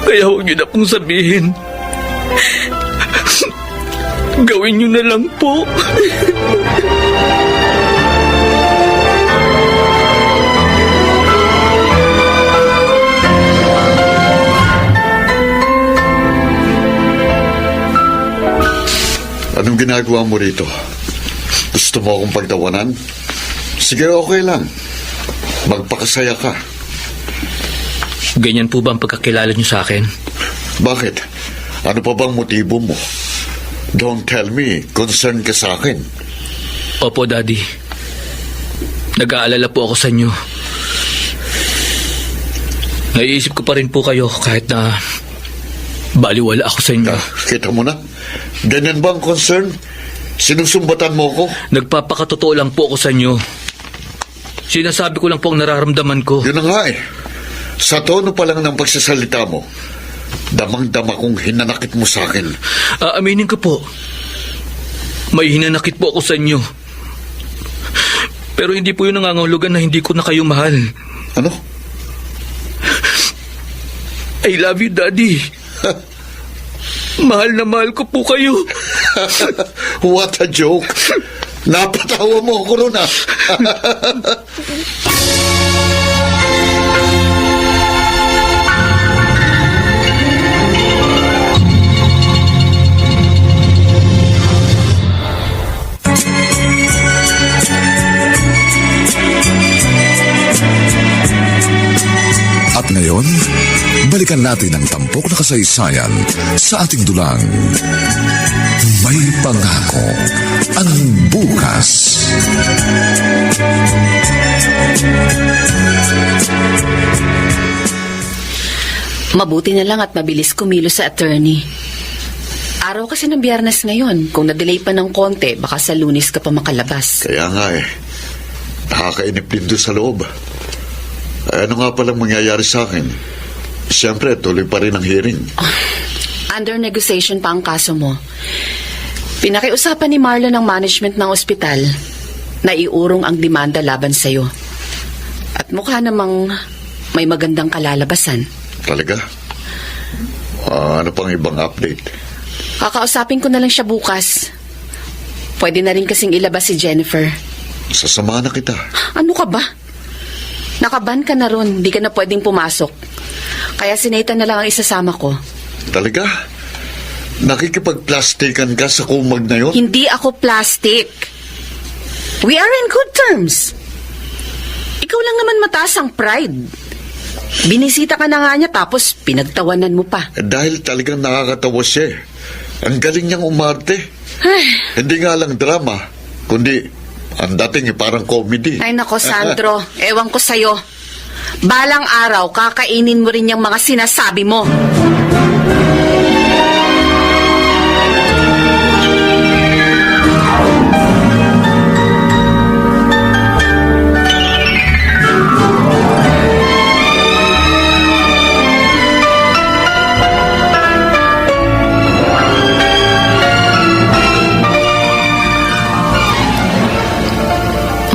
Kaya huwag niyo na pong sabihin. Gawin niyo na lang po. Anong ginagawa mo rito? Gusto mo akong pagtawanan? Sige, okay lang. Magpakasaya ka. Ganyan po ba ang pagkakilala niyo sa akin? Bakit? Ano pa bang motibo mo? Don't tell me, concerned ka sa akin. Opo, Daddy. Nag-aalala po ako sa inyo. Naiisip ko pa rin po kayo kahit na baliwala ako sa inyo. Kita mo na? Ganyan ba ang concern? Sinusumbatan mo ko? Nagpapakatotoo lang po ako sa inyo. Sinasabi ko lang po ang nararamdaman ko. Yun na nga eh. Sa tono pa lang ng pagsasalita mo, damang-dama kong hinanakit mo sa akin. Aaminin ko po. May hinanakit po ako sa inyo. Pero hindi po yun nangangahulugan na hindi ko na kayo mahal. Ano? I love you, Daddy. Mahal na mahal ko po kayo. What a joke. Napatawa mo ako ron ah. At ngayon, balikan natin ang tampok na kasaysayan sa ating dulang. May pangako ang bukas. Mabuti na lang at mabilis kumilos sa attorney. Araw kasi ng Biyernes ngayon. Kung na-delay pa ng konti, baka sa Lunes ka pa makalabas. Kaya nga eh. Nakakainip din doon sa loob. Ano nga palang mangyayari sa akin? Siyempre, tuloy pa rin ang hearing. Under negotiation pa ang kaso mo. Pinakiusapan ni Marlon ng management ng ospital na iurong ang demanda laban sa'yo. At mukha namang may magandang kalalabasan. Talaga? Ano pang ibang update? Kakausapin ko na lang siya bukas. Pwede na rin kasing ilabas si Jennifer. Sasamahan na kita. Ano ka ba? Nakaban ka na ron, di ka na pwedeng pumasok. Kaya si Nathan na lang ang isasama ko. Talaga? Nakikipagplastikan ka sa kumag na yun? Hindi ako plastic. We are in good terms. Ikaw lang naman mataas ang pride. Binisita ka na nga niya tapos pinagtawanan mo pa. Dahil talagang nakakatawa siya eh. Ang galing niyang umarte. Hindi nga lang drama, kundi ang dating parang comedy. Ay nako, Sandro. Ewan ko sa'yo. Balang araw, kakainin mo rin yung mga sinasabi mo.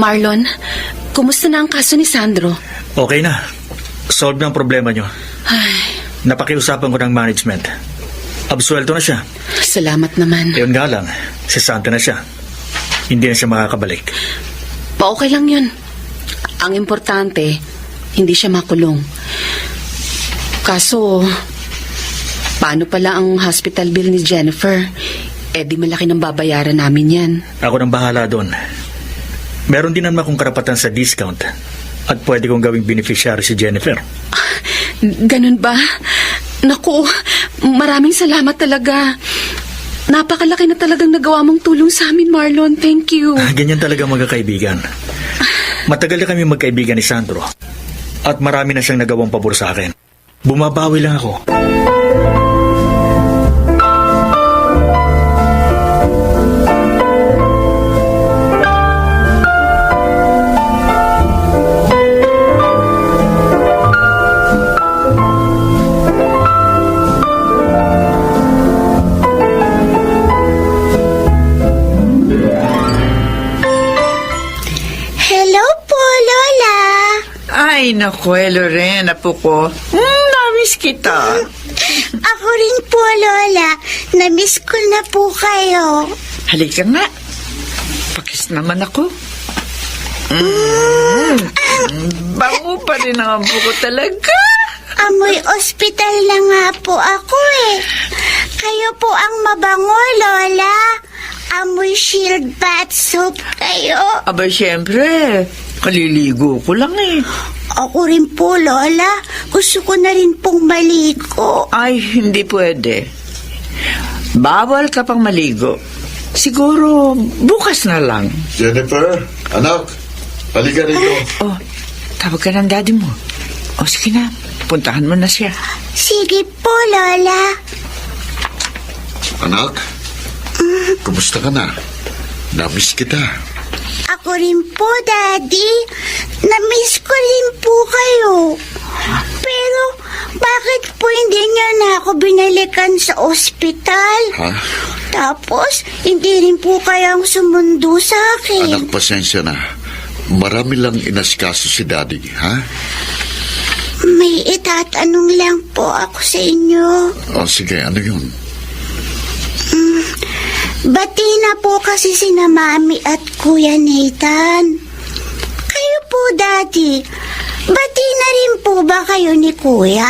Marlon, kumusta na ang kaso ni Sandro? Okay na. Solve na ang problema nyo. Napakiusapan ko ng management. Absuelto na siya. Salamat naman. Yun nga lang, si Santa na siya. Hindi na siya makakabalik. Pa-okay lang yun. Ang importante, hindi siya makulong. Kaso, paano pala ang hospital bill ni Jennifer? Eh di malaki ng babayaran namin yan. Ako nang bahala doon. Meron din naman akong karapatan sa discount at pwede kong gawing beneficiary si Jennifer. Ganun ba? Naku, maraming salamat talaga. Napakalaki na talagang nagawa mong tulong sa amin, Marlon. Thank you. Ganyan talaga magkakaibigan. Matagal na kami magkaibigan ni Sandro at marami na siyang nagawang pabor sa akin. Bumabawi lang ako. Hello po, Lola. Ay, naku, Loren, apo ko. Namiss kita. Ako rin po, Lola. Namiss ko na po kayo. Halika nga. Pakis naman ako. Bango pa rin ang buko talaga. Amoy ospital na nga po ako eh. Kayo po ang mabango, Lola. Amoy shield bath soap kayo. Aba, siyempre. Kaliligo ko lang eh. Ako rin po, Lola. Gusto ko na rin pong maligo. Ay, hindi pwede. Bawal ka pang maligo. Siguro, bukas na lang. Jennifer, anak, halika rito. Oh, tawag ka ng daddy mo. O, sige na. Puntahan mo na siya. Sige po, Lola. Anak, kumusta ka na? Namiss kita. Ako rin po, Daddy. Namiss ko rin po kayo. Pero, bakit po hindi niyo na ako binalikan sa ospital? Ha? Tapos, hindi rin po kayang sumundo sa akin. Anak, pasensya na. Marami lang inasikaso si Daddy, ha? May itatanong lang po ako sa inyo. O sige, ano yun? Bati na po kasi sina Mami at Kuya Nathan. Kayo po, Daddy. Bati na rin po ba kayo ni Kuya?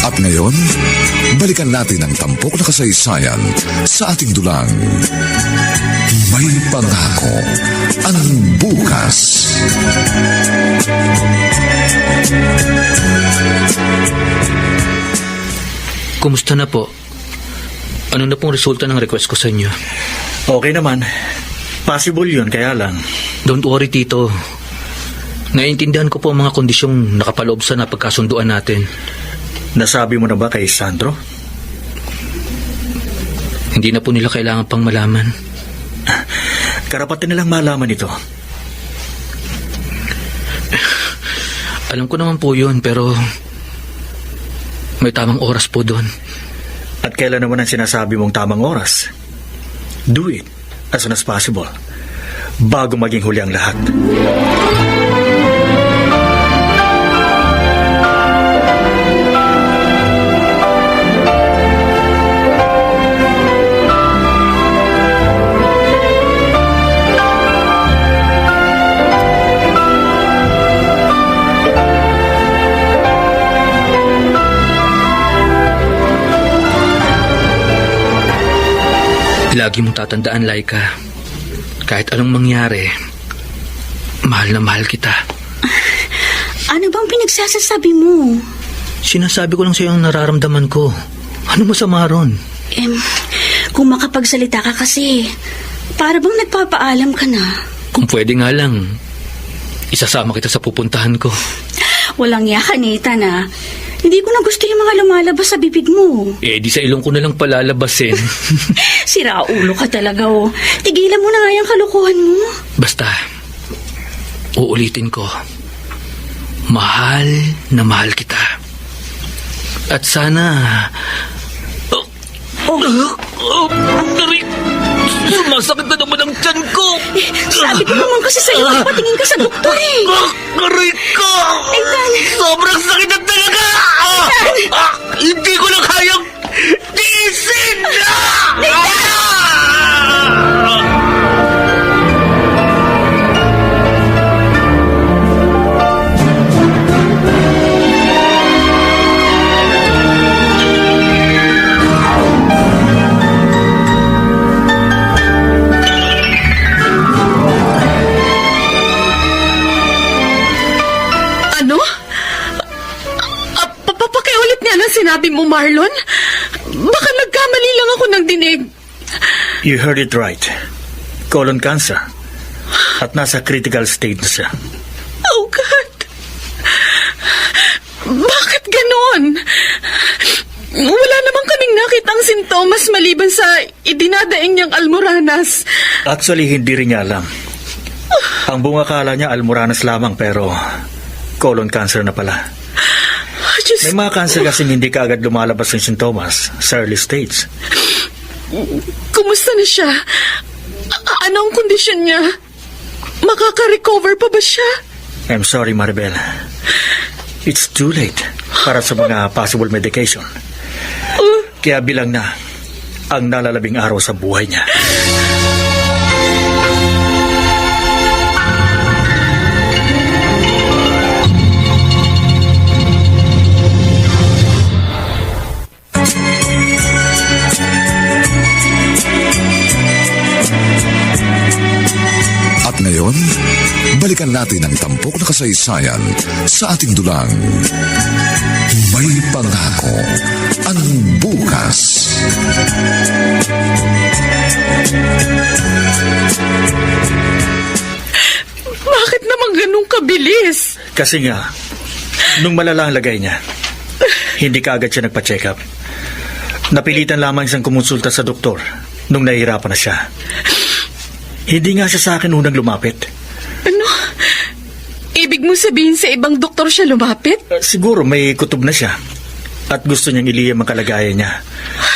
At ngayon, balikan natin ang tampok na kasaysayan sa ating dulang. May pangako ang bukas. Kumusta na po? Ano na pong resulta ng request ko sa inyo? Okay naman. Possible yun, kaya lang. Don't worry, Tito. Naiintindihan ko po ang mga kondisyong nakapaloob sa napagkasunduan natin. Nasabi mo na ba kay Sandro? Hindi na po nila kailangan pang malaman. Karapatan nilang malaman ito. Alam ko naman po yun, pero may tamang oras po doon. At kailan naman ang sinasabi mong tamang oras? Do it as soon as possible. Bago maging huli ang lahat. Lagi mong tatandaan, Laika. Kahit anong mangyari, mahal na mahal kita. Ano bang pinagsasasabi mo? Sinasabi ko lang sa'yo ang nararamdaman ko. Ano masama ron? Kung makapagsalita ka kasi, para bang nagpapaalam ka na? Kung pwede nga lang, isasama kita sa pupuntahan ko. Walang yaka, Nathan, ah. Hindi ko na gusto yung mga lumalabas sa bibig mo. Eh, di sa ilong ko na lang palalabasin. Sira ulo ka talaga, oh. Tigilan mo na nga yung kalokohan mo. Basta, uulitin ko. Mahal na mahal kita. At sana... Aray! Sumasakit na naman ang tiyan ko! Sabi ko naman kasi sa'yo, patingin ka sa doktor eh. Aray ko! Sobrang sakit na talaga! Hindi ko na kayang tiisin! Ano? Pakiulit niya ang sinabi mo, Marlon? Baka nagkamali lang ako ng dinig. You heard it right. Colon cancer. At nasa critical stage na siya. Oh, God. Bakit ganon? Wala naman kaming nakitang sintomas maliban sa idinadaing niyang almoranas. Actually, hindi rin niya alam. Ang bunga kala niya almoranas lamang pero colon cancer na pala. Diyos, May mga cancer kasing hindi kaagad lumalabas ng sintomas sa early stage. kumusta na siya? Anong kondisyon niya? Makaka-recover pa ba siya? I'm sorry, Maribel. It's too late para sa mga possible medication. Kaya bilang na ang nalalabing araw sa buhay niya. At ngayon, balikan natin ang tampok na kasaysayan sa ating dulang. May pangako ang bukas. Bakit naman ganun kabilis? Kasi nga, nung malala ang lagay niya, hindi kaagad siya nagpa-check up. Napilitan lamang siyang kumonsulta sa doktor nung nahihirapan na siya. Hindi nga siya sa akin unang lumapit. Ano? Ibig mo sabihin sa ibang doktor siya lumapit? Siguro may kutob na siya at gusto niyang iliyam ang kalagayan niya.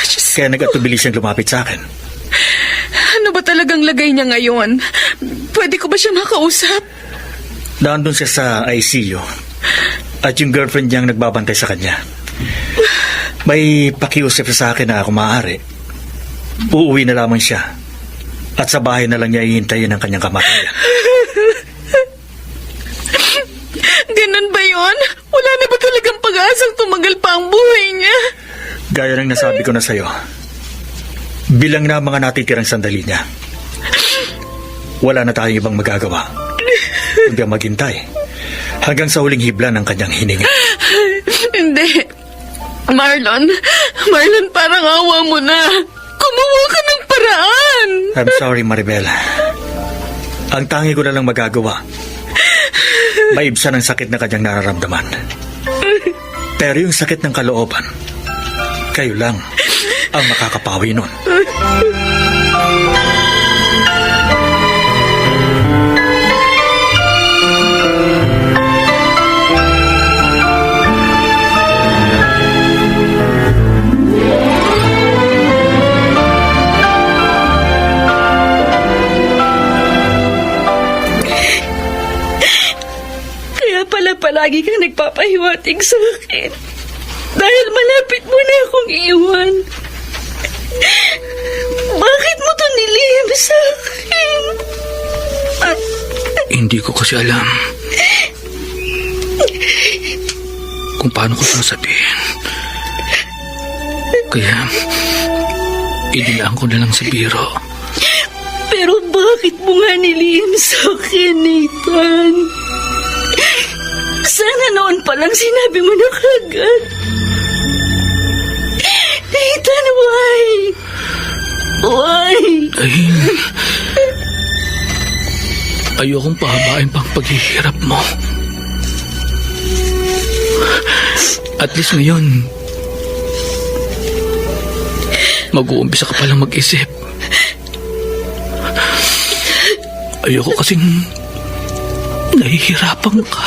Diyos Kaya ko. nag-atubili siyang lumapit sa akin. Ano ba talagang lagay niya ngayon? Pwede ko ba siya makausap? Nandun siya sa ICU at yung girlfriend niyang nagbabantay sa kanya. May pakiusap siya sa akin na kung maaari, uuwi na lamang siya at sa bahay na lang niya ihintayin ang kanyang kamatayan. Ganun ba yun? Wala na ba talagang pag-asang tumagal pa ang buhay niya? Gaya ng nasabi ko na sa'yo, bilang na mga natitirang sandali niya, wala na tayong ibang magagawa kundi ang maghintay hanggang sa huling hibla ng kanyang hininga. Hindi. Marlon, parang awa mo na. Kumuha ka ng paraan. I'm sorry, Maribel. Ang tangi ko na lang magagawa, maibsan ang sakit na kanyang nararamdaman. Pero yung sakit ng kalooban, kayo lang ang makakapawi nun. Palagi kang nagpapahiwatig sa akin. Dahil malapit mo na akong iwan. Bakit mo to nilihim sa akin? Hindi ko kasi alam kung paano ko sasabihin. Kaya, idilaan ko na lang sa biro. Pero bakit mo nga nilihim sa akin, Nathan? Sana noon pa lang sinabi mo na kagad. Nathan, why? Why? Ay, ayokong pahabain pang paghihirap mo. At least ngayon, mag-uumpisa ka palang mag-isip. Ayoko kasing nahihirapan ka.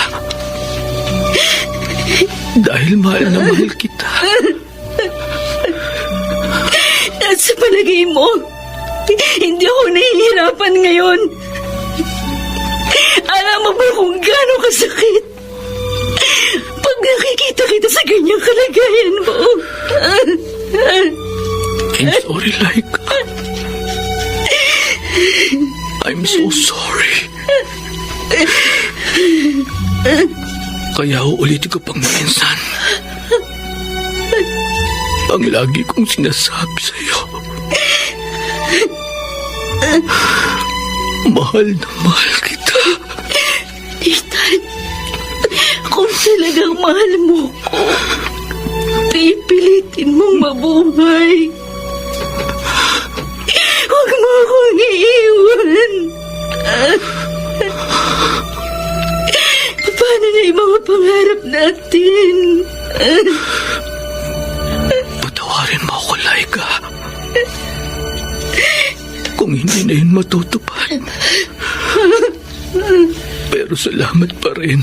Dahil mahal na mahal kita. At sa palagay mo, hindi ako nahihirapan ngayon. Alam mo ba kung gaano kasakit pag nakikita kita sa ganyang kalagayan mo? I'm sorry, Laika. I'm so sorry. Kaya uulitin ko pang minsan ang lagi kong sinasabi sa'yo. Mahal na mahal kita. Ethan, kung talagang mahal mo ko, pipilitin mong mabuhay. Huwag mo akong iiwan. Paano na yung mga pangarap natin? Patawarin mo ako, Laika. Kung hindi na yun matutupad. Pero salamat pa rin.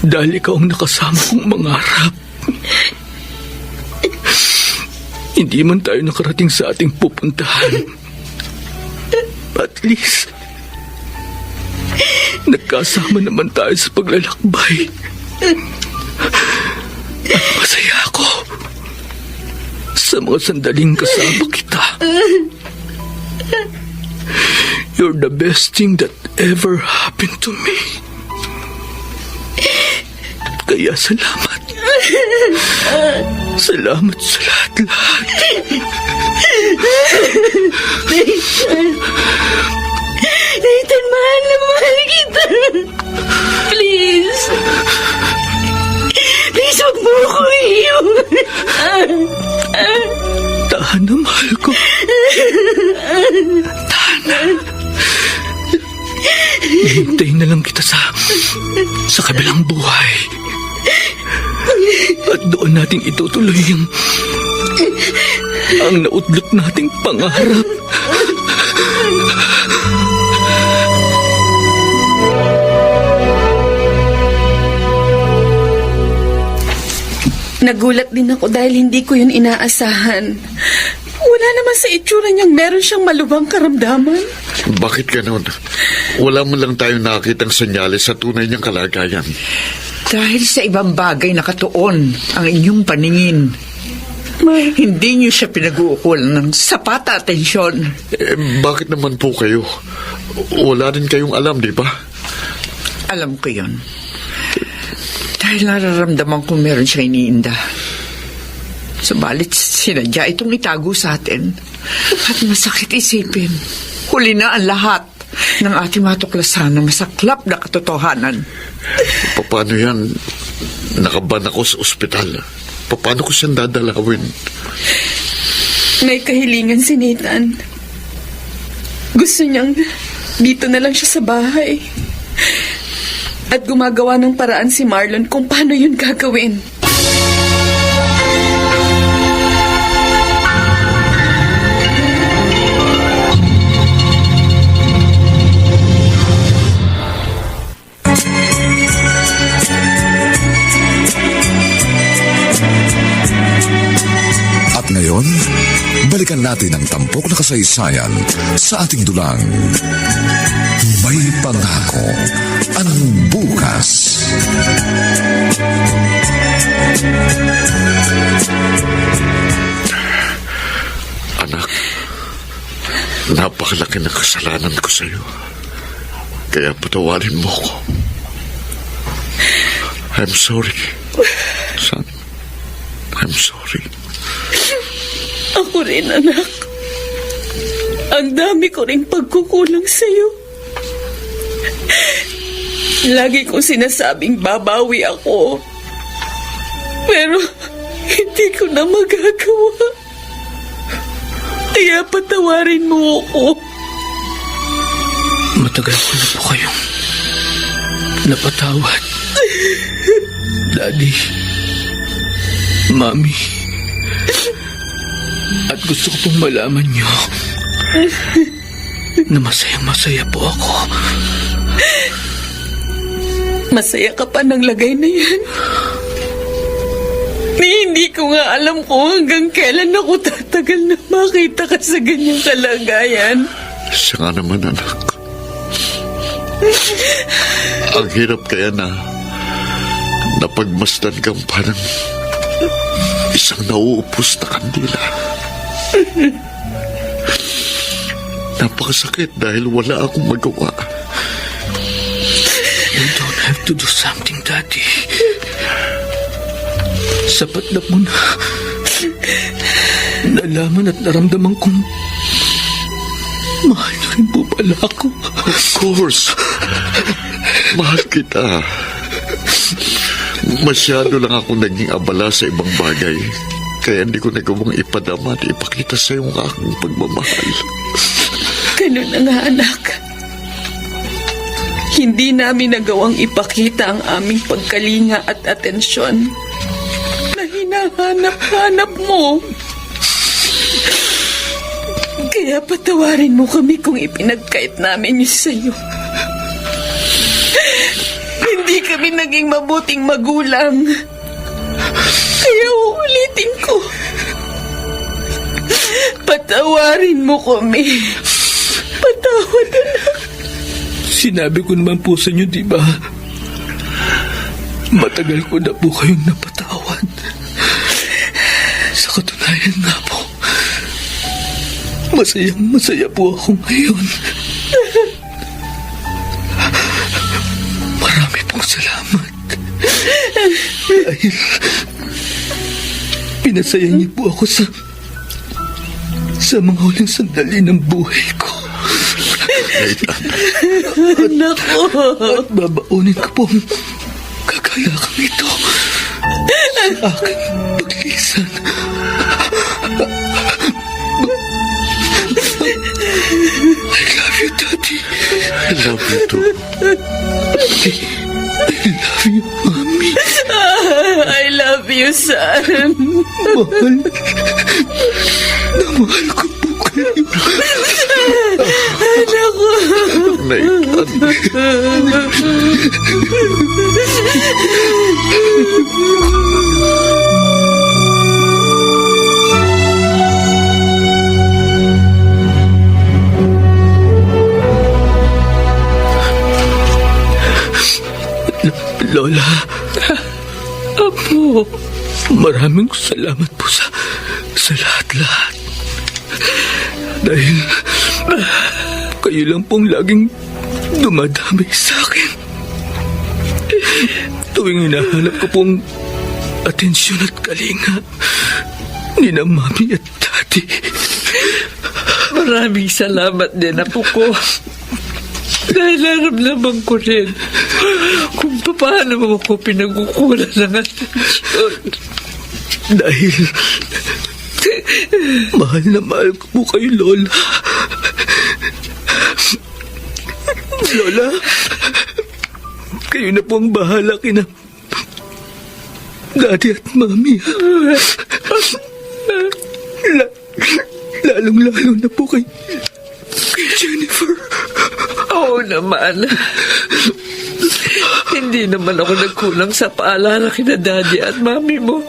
Dahil ikaw ang nakasama kong mangarap. Hindi man tayo nakarating sa ating pupuntahan. At least, nagkasama naman tayo sa paglalakbay. At masaya ako sa mga sandaling kasama kita. You're the best thing that ever happened to me. Kaya salamat. Salamat sa lahat-lahat. Nathan, mahal na mahal kita. Please. Please, huwag mo ako iiwan. Tahana, mahal ko. Tahana. Hintayin na lang kita sa kabilang buhay. At doon natin itutuloy ang naudlot nating pangarap. Nagulat din ako dahil hindi ko yun inaasahan. Wala naman sa itsura niyang meron siyang malubhang karamdaman. Bakit ganon? Wala mo lang tayong nakakitang senyales sa tunay niyang kalagayan. Dahil sa ibang bagay nakatuon ang inyong paningin. Hindi niyo siya pinag-uukulan ng sapat na atensyon. Bakit naman po kayo? Wala rin kayong alam, di ba? Alam ko yun. Dahil nararamdaman ko meron siya iniinda. Subalit sinadya itong itago sa atin. At masakit isipin. Huli na ang lahat ng ating matuklasan ng masaklap na katotohanan. Paano yan? Nakaban ako sa ospital. Paano ko siyang dadalawin? May kahilingan si Nathan. Gusto niyang dito na lang siya sa bahay. At gumagawa ng paraan si Marlon kung paano yun gagawin. At ngayon, balikan natin ang tampok na kasaysayan sa ating dulang. May pangako ang bukas. Anak, napakalaki ng kasalanan ko sa iyo. Kaya patawarin mo ko. I'm sorry, son. I'm sorry. Ako rin, anak. Ang dami ko rin pagkukulang sa'yo. Lagi kong sinasabing babawi ako. Pero hindi ko na magagawa. Kaya patawarin mo ako. Matagal ko na po kayong napatawad. Daddy, Mami, at gusto ko pong malaman niyo na masayang-masaya po ako. Masaya ka pa ng lagay na yan. Hindi ko nga alam kung hanggang kailan ako tatagal na makita ka sa ganyang kalagayan. Siya nga naman, anak. Ang hirap kaya na napagmasdan kang parang isang nauupos na kandila. Napakasakit dahil wala akong magawa. You don't have to do something, Daddy. Sapat na po na nalaman at naramdaman kong mahal na rin po pala ako. Of course. Mahal kita. Masyado lang ako naging abala sa ibang bagay. Kaya hindi ko nagawang ipadama at ipakita sa iyo ang aking pagmamahal. Ganun na nga, anak. Hindi namin nagawang ipakita ang aming pagkalinga at atensyon na hinahanap-hanap mo. Kaya patawarin mo kami kung ipinagkait namin yun sa'yo. Hindi kami naging mabuting magulang. Kaya uulitin ko. Patawarin mo kami. Patawad, anak. Sinabi ko naman po sa inyo, di ba? Matagal ko na po kayong napatawad. Sa katunayan nga po, masayang-masaya po ako ngayon. Marami pong salamat. Dahil pinasaya niyo po ako sa mga huling sandali ng buhay ko. Nako. At babaunin ko po ang kagalakang ito sa aking paglisan. I love you, Daddy. I love you too. I love you, Mommy. I love you, son. Mahal na mahal ko po kayo. Nako. Nathan. Lola. Apo. Maraming salamat po sa lahat-lahat. Dahil kayo lang pong laging dumadamay sa akin. Tuwing hinahanap ko pong atensyon at kalinga ni na Mami at Daddy. Maraming salamat din, apo ko. Dahil naramdaman ko rin kung paano mo ko pinagkukulan ng atensyon. Dahil mahal na mahal ko po kayo, Lola. Lola, kayo na po ang bahala kina Daddy at Mami. Lalong-lalo na po kay Jennifer. Oo naman. Hindi naman ako nagkulang sa paalala kina Daddy at Mami mo.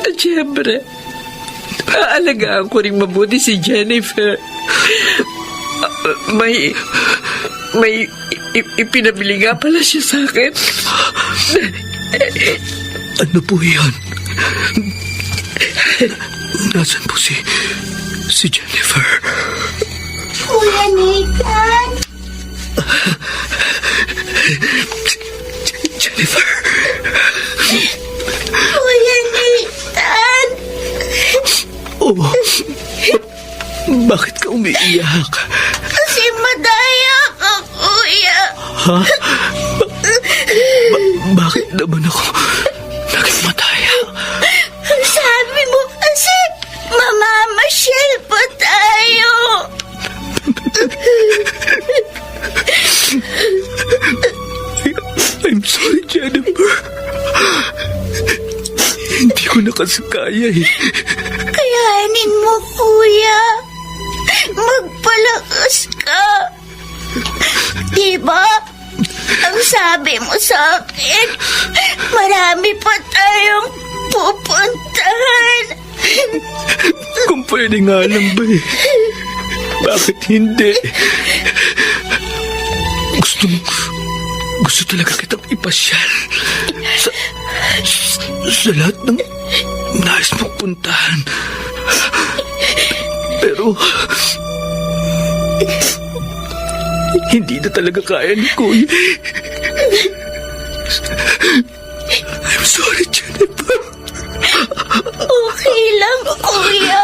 At syempre, aalagaan ko rin mabuti si Jennifer. May ipinabili nga pala siya sa akin. Ano po yan? Nasaan po si Jennifer? Kuya Nathan! Jennifer? Kuya Nathan! Oh, bakit ka umiiyak? Kasi madaya ka, kuya. Ha? Bakit naman ako naging mataya? Sabi mo kasi mamamasyal pa tayo. I'm sorry, Jennifer. Hindi ko na kasi kaya eh. Kayanin mo, kuya. Magpalakas ka. Diba? Ang sabi mo sa akin, marami pa tayong pupuntahan. Kung pwede nga lang ba eh. Bakit hindi? Gusto talaga kitang ipasyal sa lahat ng nais mong puntahan. Pero hindi na talaga kaya ni Kuya. I'm sorry, Jennifer. Okay lang, Kuya.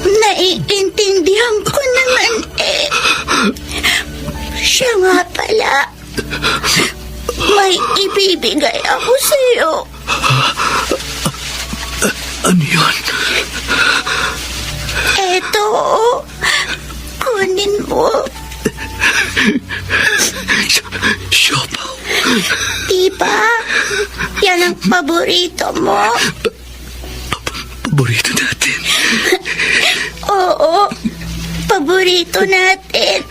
Naiintindihan ko naman eh. Siya nga pala. May ibibigay ako sa'yo. Ano yun? Eto, kunin mo. Siopaw. Diba? Yan ang paborito mo. Paborito natin. Oo, paborito natin.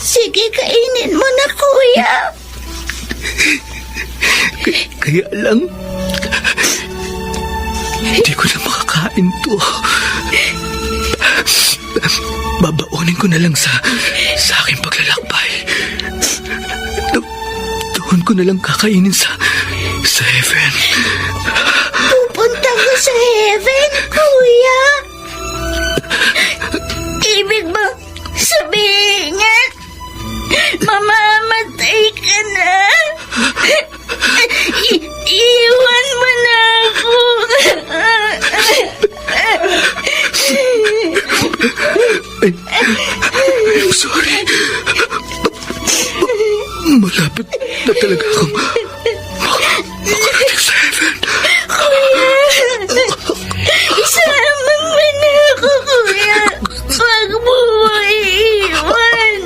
Sige, kainin mo na, Kuya. Kaya lang, hindi ko na makakain to. Babaunin ko na lang sa aking paglalakbay. Doon ko na lang kakainin sa heaven. Pupunta ka sa heaven, Kuya? Ibig ba sabihin yan? Mamamatay ka na? Iwan mo na ako. I'm sorry. Malapit na talaga akong makarating sa heaven. Isama mo na ako, Kuya. Huwag mo iiwan.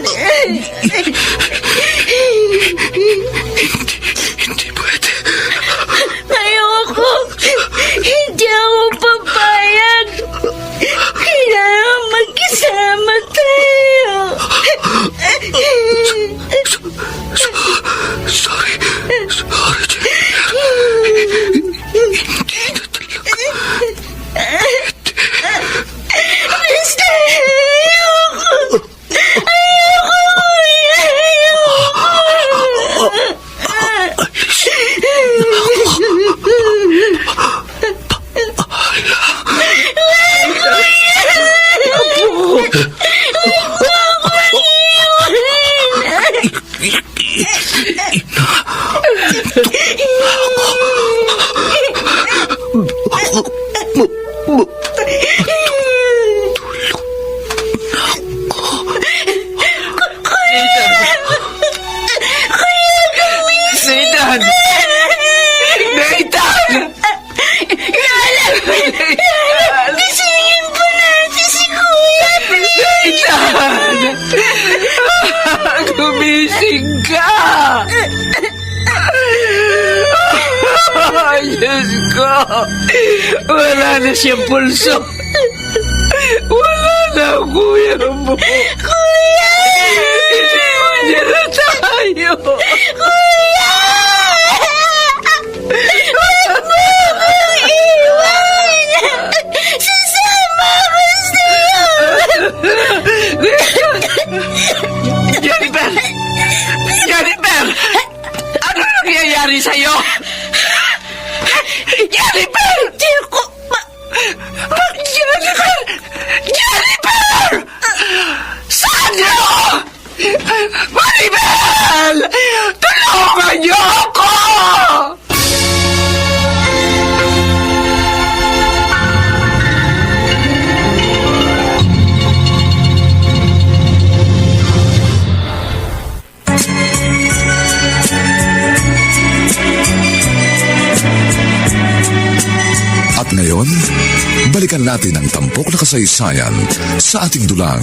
Hindi pwede. Ayoko. Hindi ako papayag. Kailangan magkasama tayo. Sorry, Jennifer. Hindi na talaga. Basta ayoko. Ayoko, Kuya. Ayoko. Nathan! Nathan! Gisingin po natin si Kuya. Nathan! Gumising ka! Diyos ko! Wala na siyang pulso! Wala na ang kuya mo! Kuya! Iniwan niya na tayo! Kuya! Huwag mo akong iwan! Sasama ko sa'yo! Jennifer! Jennifer! Ano nangyayari sa'yo? Jennifer! Hindi ako Jennifer! Jennifer! Saan niyo? Maribel! Tulungan niyo ako! At ngayon, balikan natin ang tampok na kasaysayan sa ating dulang.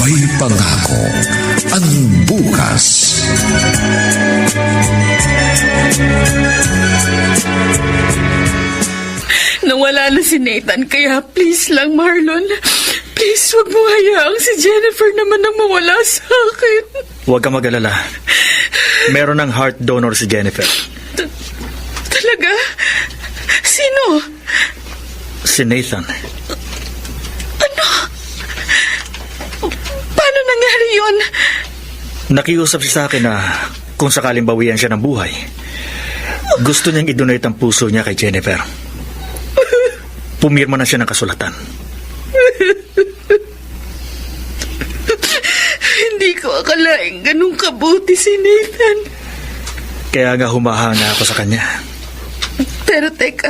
May pangako ang bukas. Nawala na si Nathan, kaya please lang, Marlon. Please, wag mo hayaang si Jennifer naman ang mawala sa akin. Huwag ka mag-alala. Meron ng heart donor si Jennifer. Talaga? Sino? Si Nathan. Paano nangyari yun? Nakiusap siya sa akin na kung sakaling bawian siya ng buhay, gusto niyang i-donate ang puso niya kay Jennifer. Pumirma na siya ng kasulatan. Hindi ko akalaing ganun kabuti si Nathan. Kaya nga humahanga ako sa kanya. Pero teka,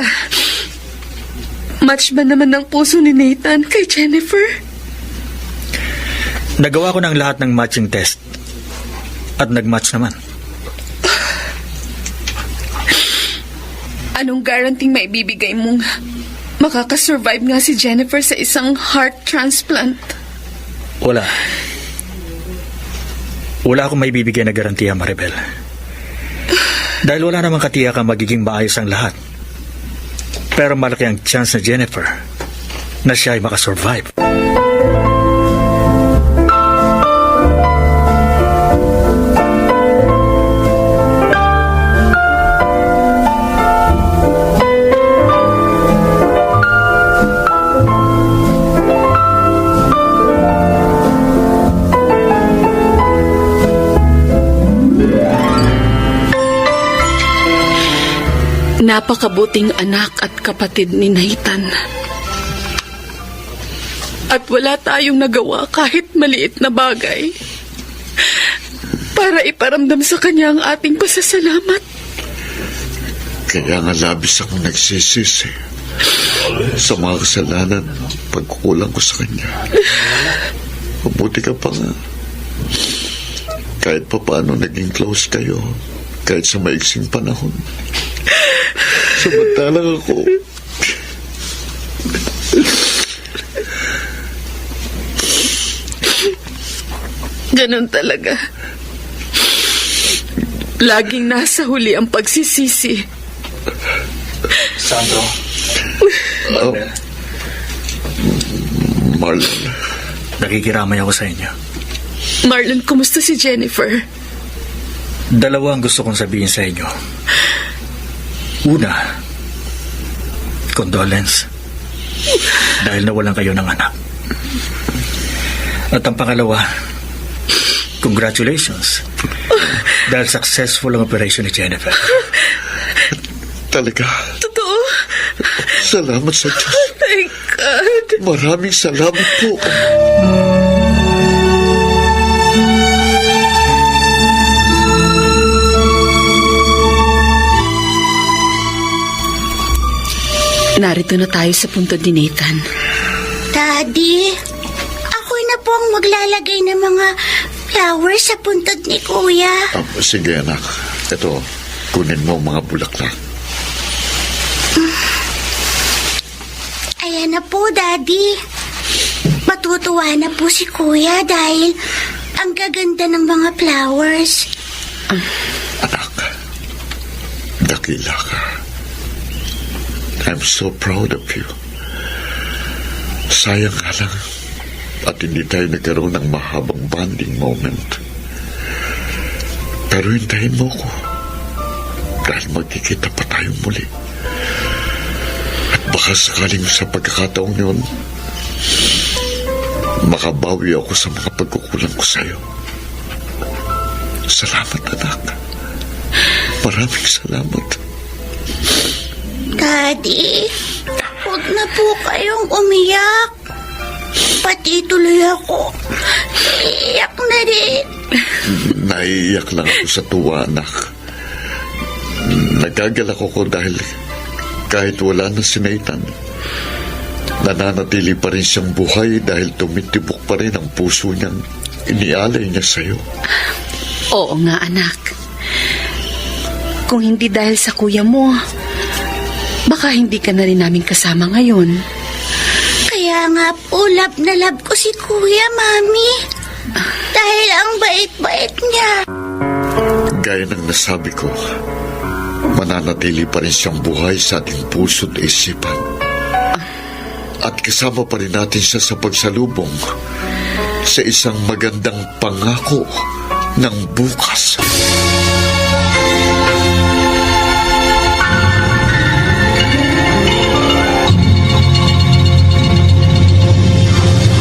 match ba naman ng puso ni Nathan kay Jennifer? Nagawa ko ng lahat ng matching test at nag-match naman. Anong guaranteeing maibibigay mong makakasurvive nga si Jennifer sa isang heart transplant? Wala. Wala akong may bibigyan na garantiya, Maribel. Dahil wala namang katiyakan magiging maayos ang lahat. Pero malaki ang chance na Jennifer na siya ay makasurvive. Napakabuting anak at kapatid ni Nathan. At wala tayong nagawa kahit maliit na bagay para iparamdam sa kanya ang ating pasasalamat. Kaya nga labis akong nagsisisi sa mga kasalanan, pagkukulang ko sa kanya. Mabuti ka pa nga. Kahit pa paano naging close kayo, kahit sa maiksing panahon. Samantalang ako, ganun talaga. Laging nasa huli ang pagsisisi. Sandro. Marlon. Nakikiramay ako sa inyo. Marlon, kumusta si Jennifer? Dalawa ang gusto kong sabihin sa inyo. Una, condolence. Dahil nawalan kayo ng anak. At ang pangalawa, congratulations. Dahil successful ang operation ni Jennifer. Talaga. Totoo? Salamat sa Diyos. Thank God. Maraming salamat po. Narito na tayo sa punto ni Nathan. Daddy, ako na po ang maglalagay ng mga flowers sa puntod ni Kuya. Sige anak, ito, kunin mo ang mga bulaklak. Ayan na po, Daddy. Matutuwa na po si Kuya dahil ang gaganda ng mga flowers. Anak, dakila ka. I'm so proud of you. Sayang nga lang at hindi tayo nagkaroon ng mahabang bonding moment. Pero hintayin mo ko dahil magkikita pa tayong muli. At baka sakaling sa pagkakataong yun, makabawi ako sa mga pagkukulang ko sa'yo. Salamat, anak. Maraming salamat. Daddy, huwag na po kayong umiyak. Pati tuloy ako. Iiyak na rin. Naiiyak lang ako sa tuwa, anak. Nagagalak ako dahil kahit wala na si Nathan, nananatili pa rin siyang buhay dahil tumitibok pa rin ang puso niyang inialay niya sa'yo. Oo nga, anak. Kung hindi dahil sa kuya mo, baka hindi ka na rin namin kasama ngayon. Kaya nga po, love na love ko si Kuya, Mami. Dahil ang bait-bait niya. Gaya ng nasabi ko, mananatili pa rin siyang buhay sa ating puso't isipan. At kasama pa rin natin siya sa pagsalubong sa isang magandang pangako ng bukas.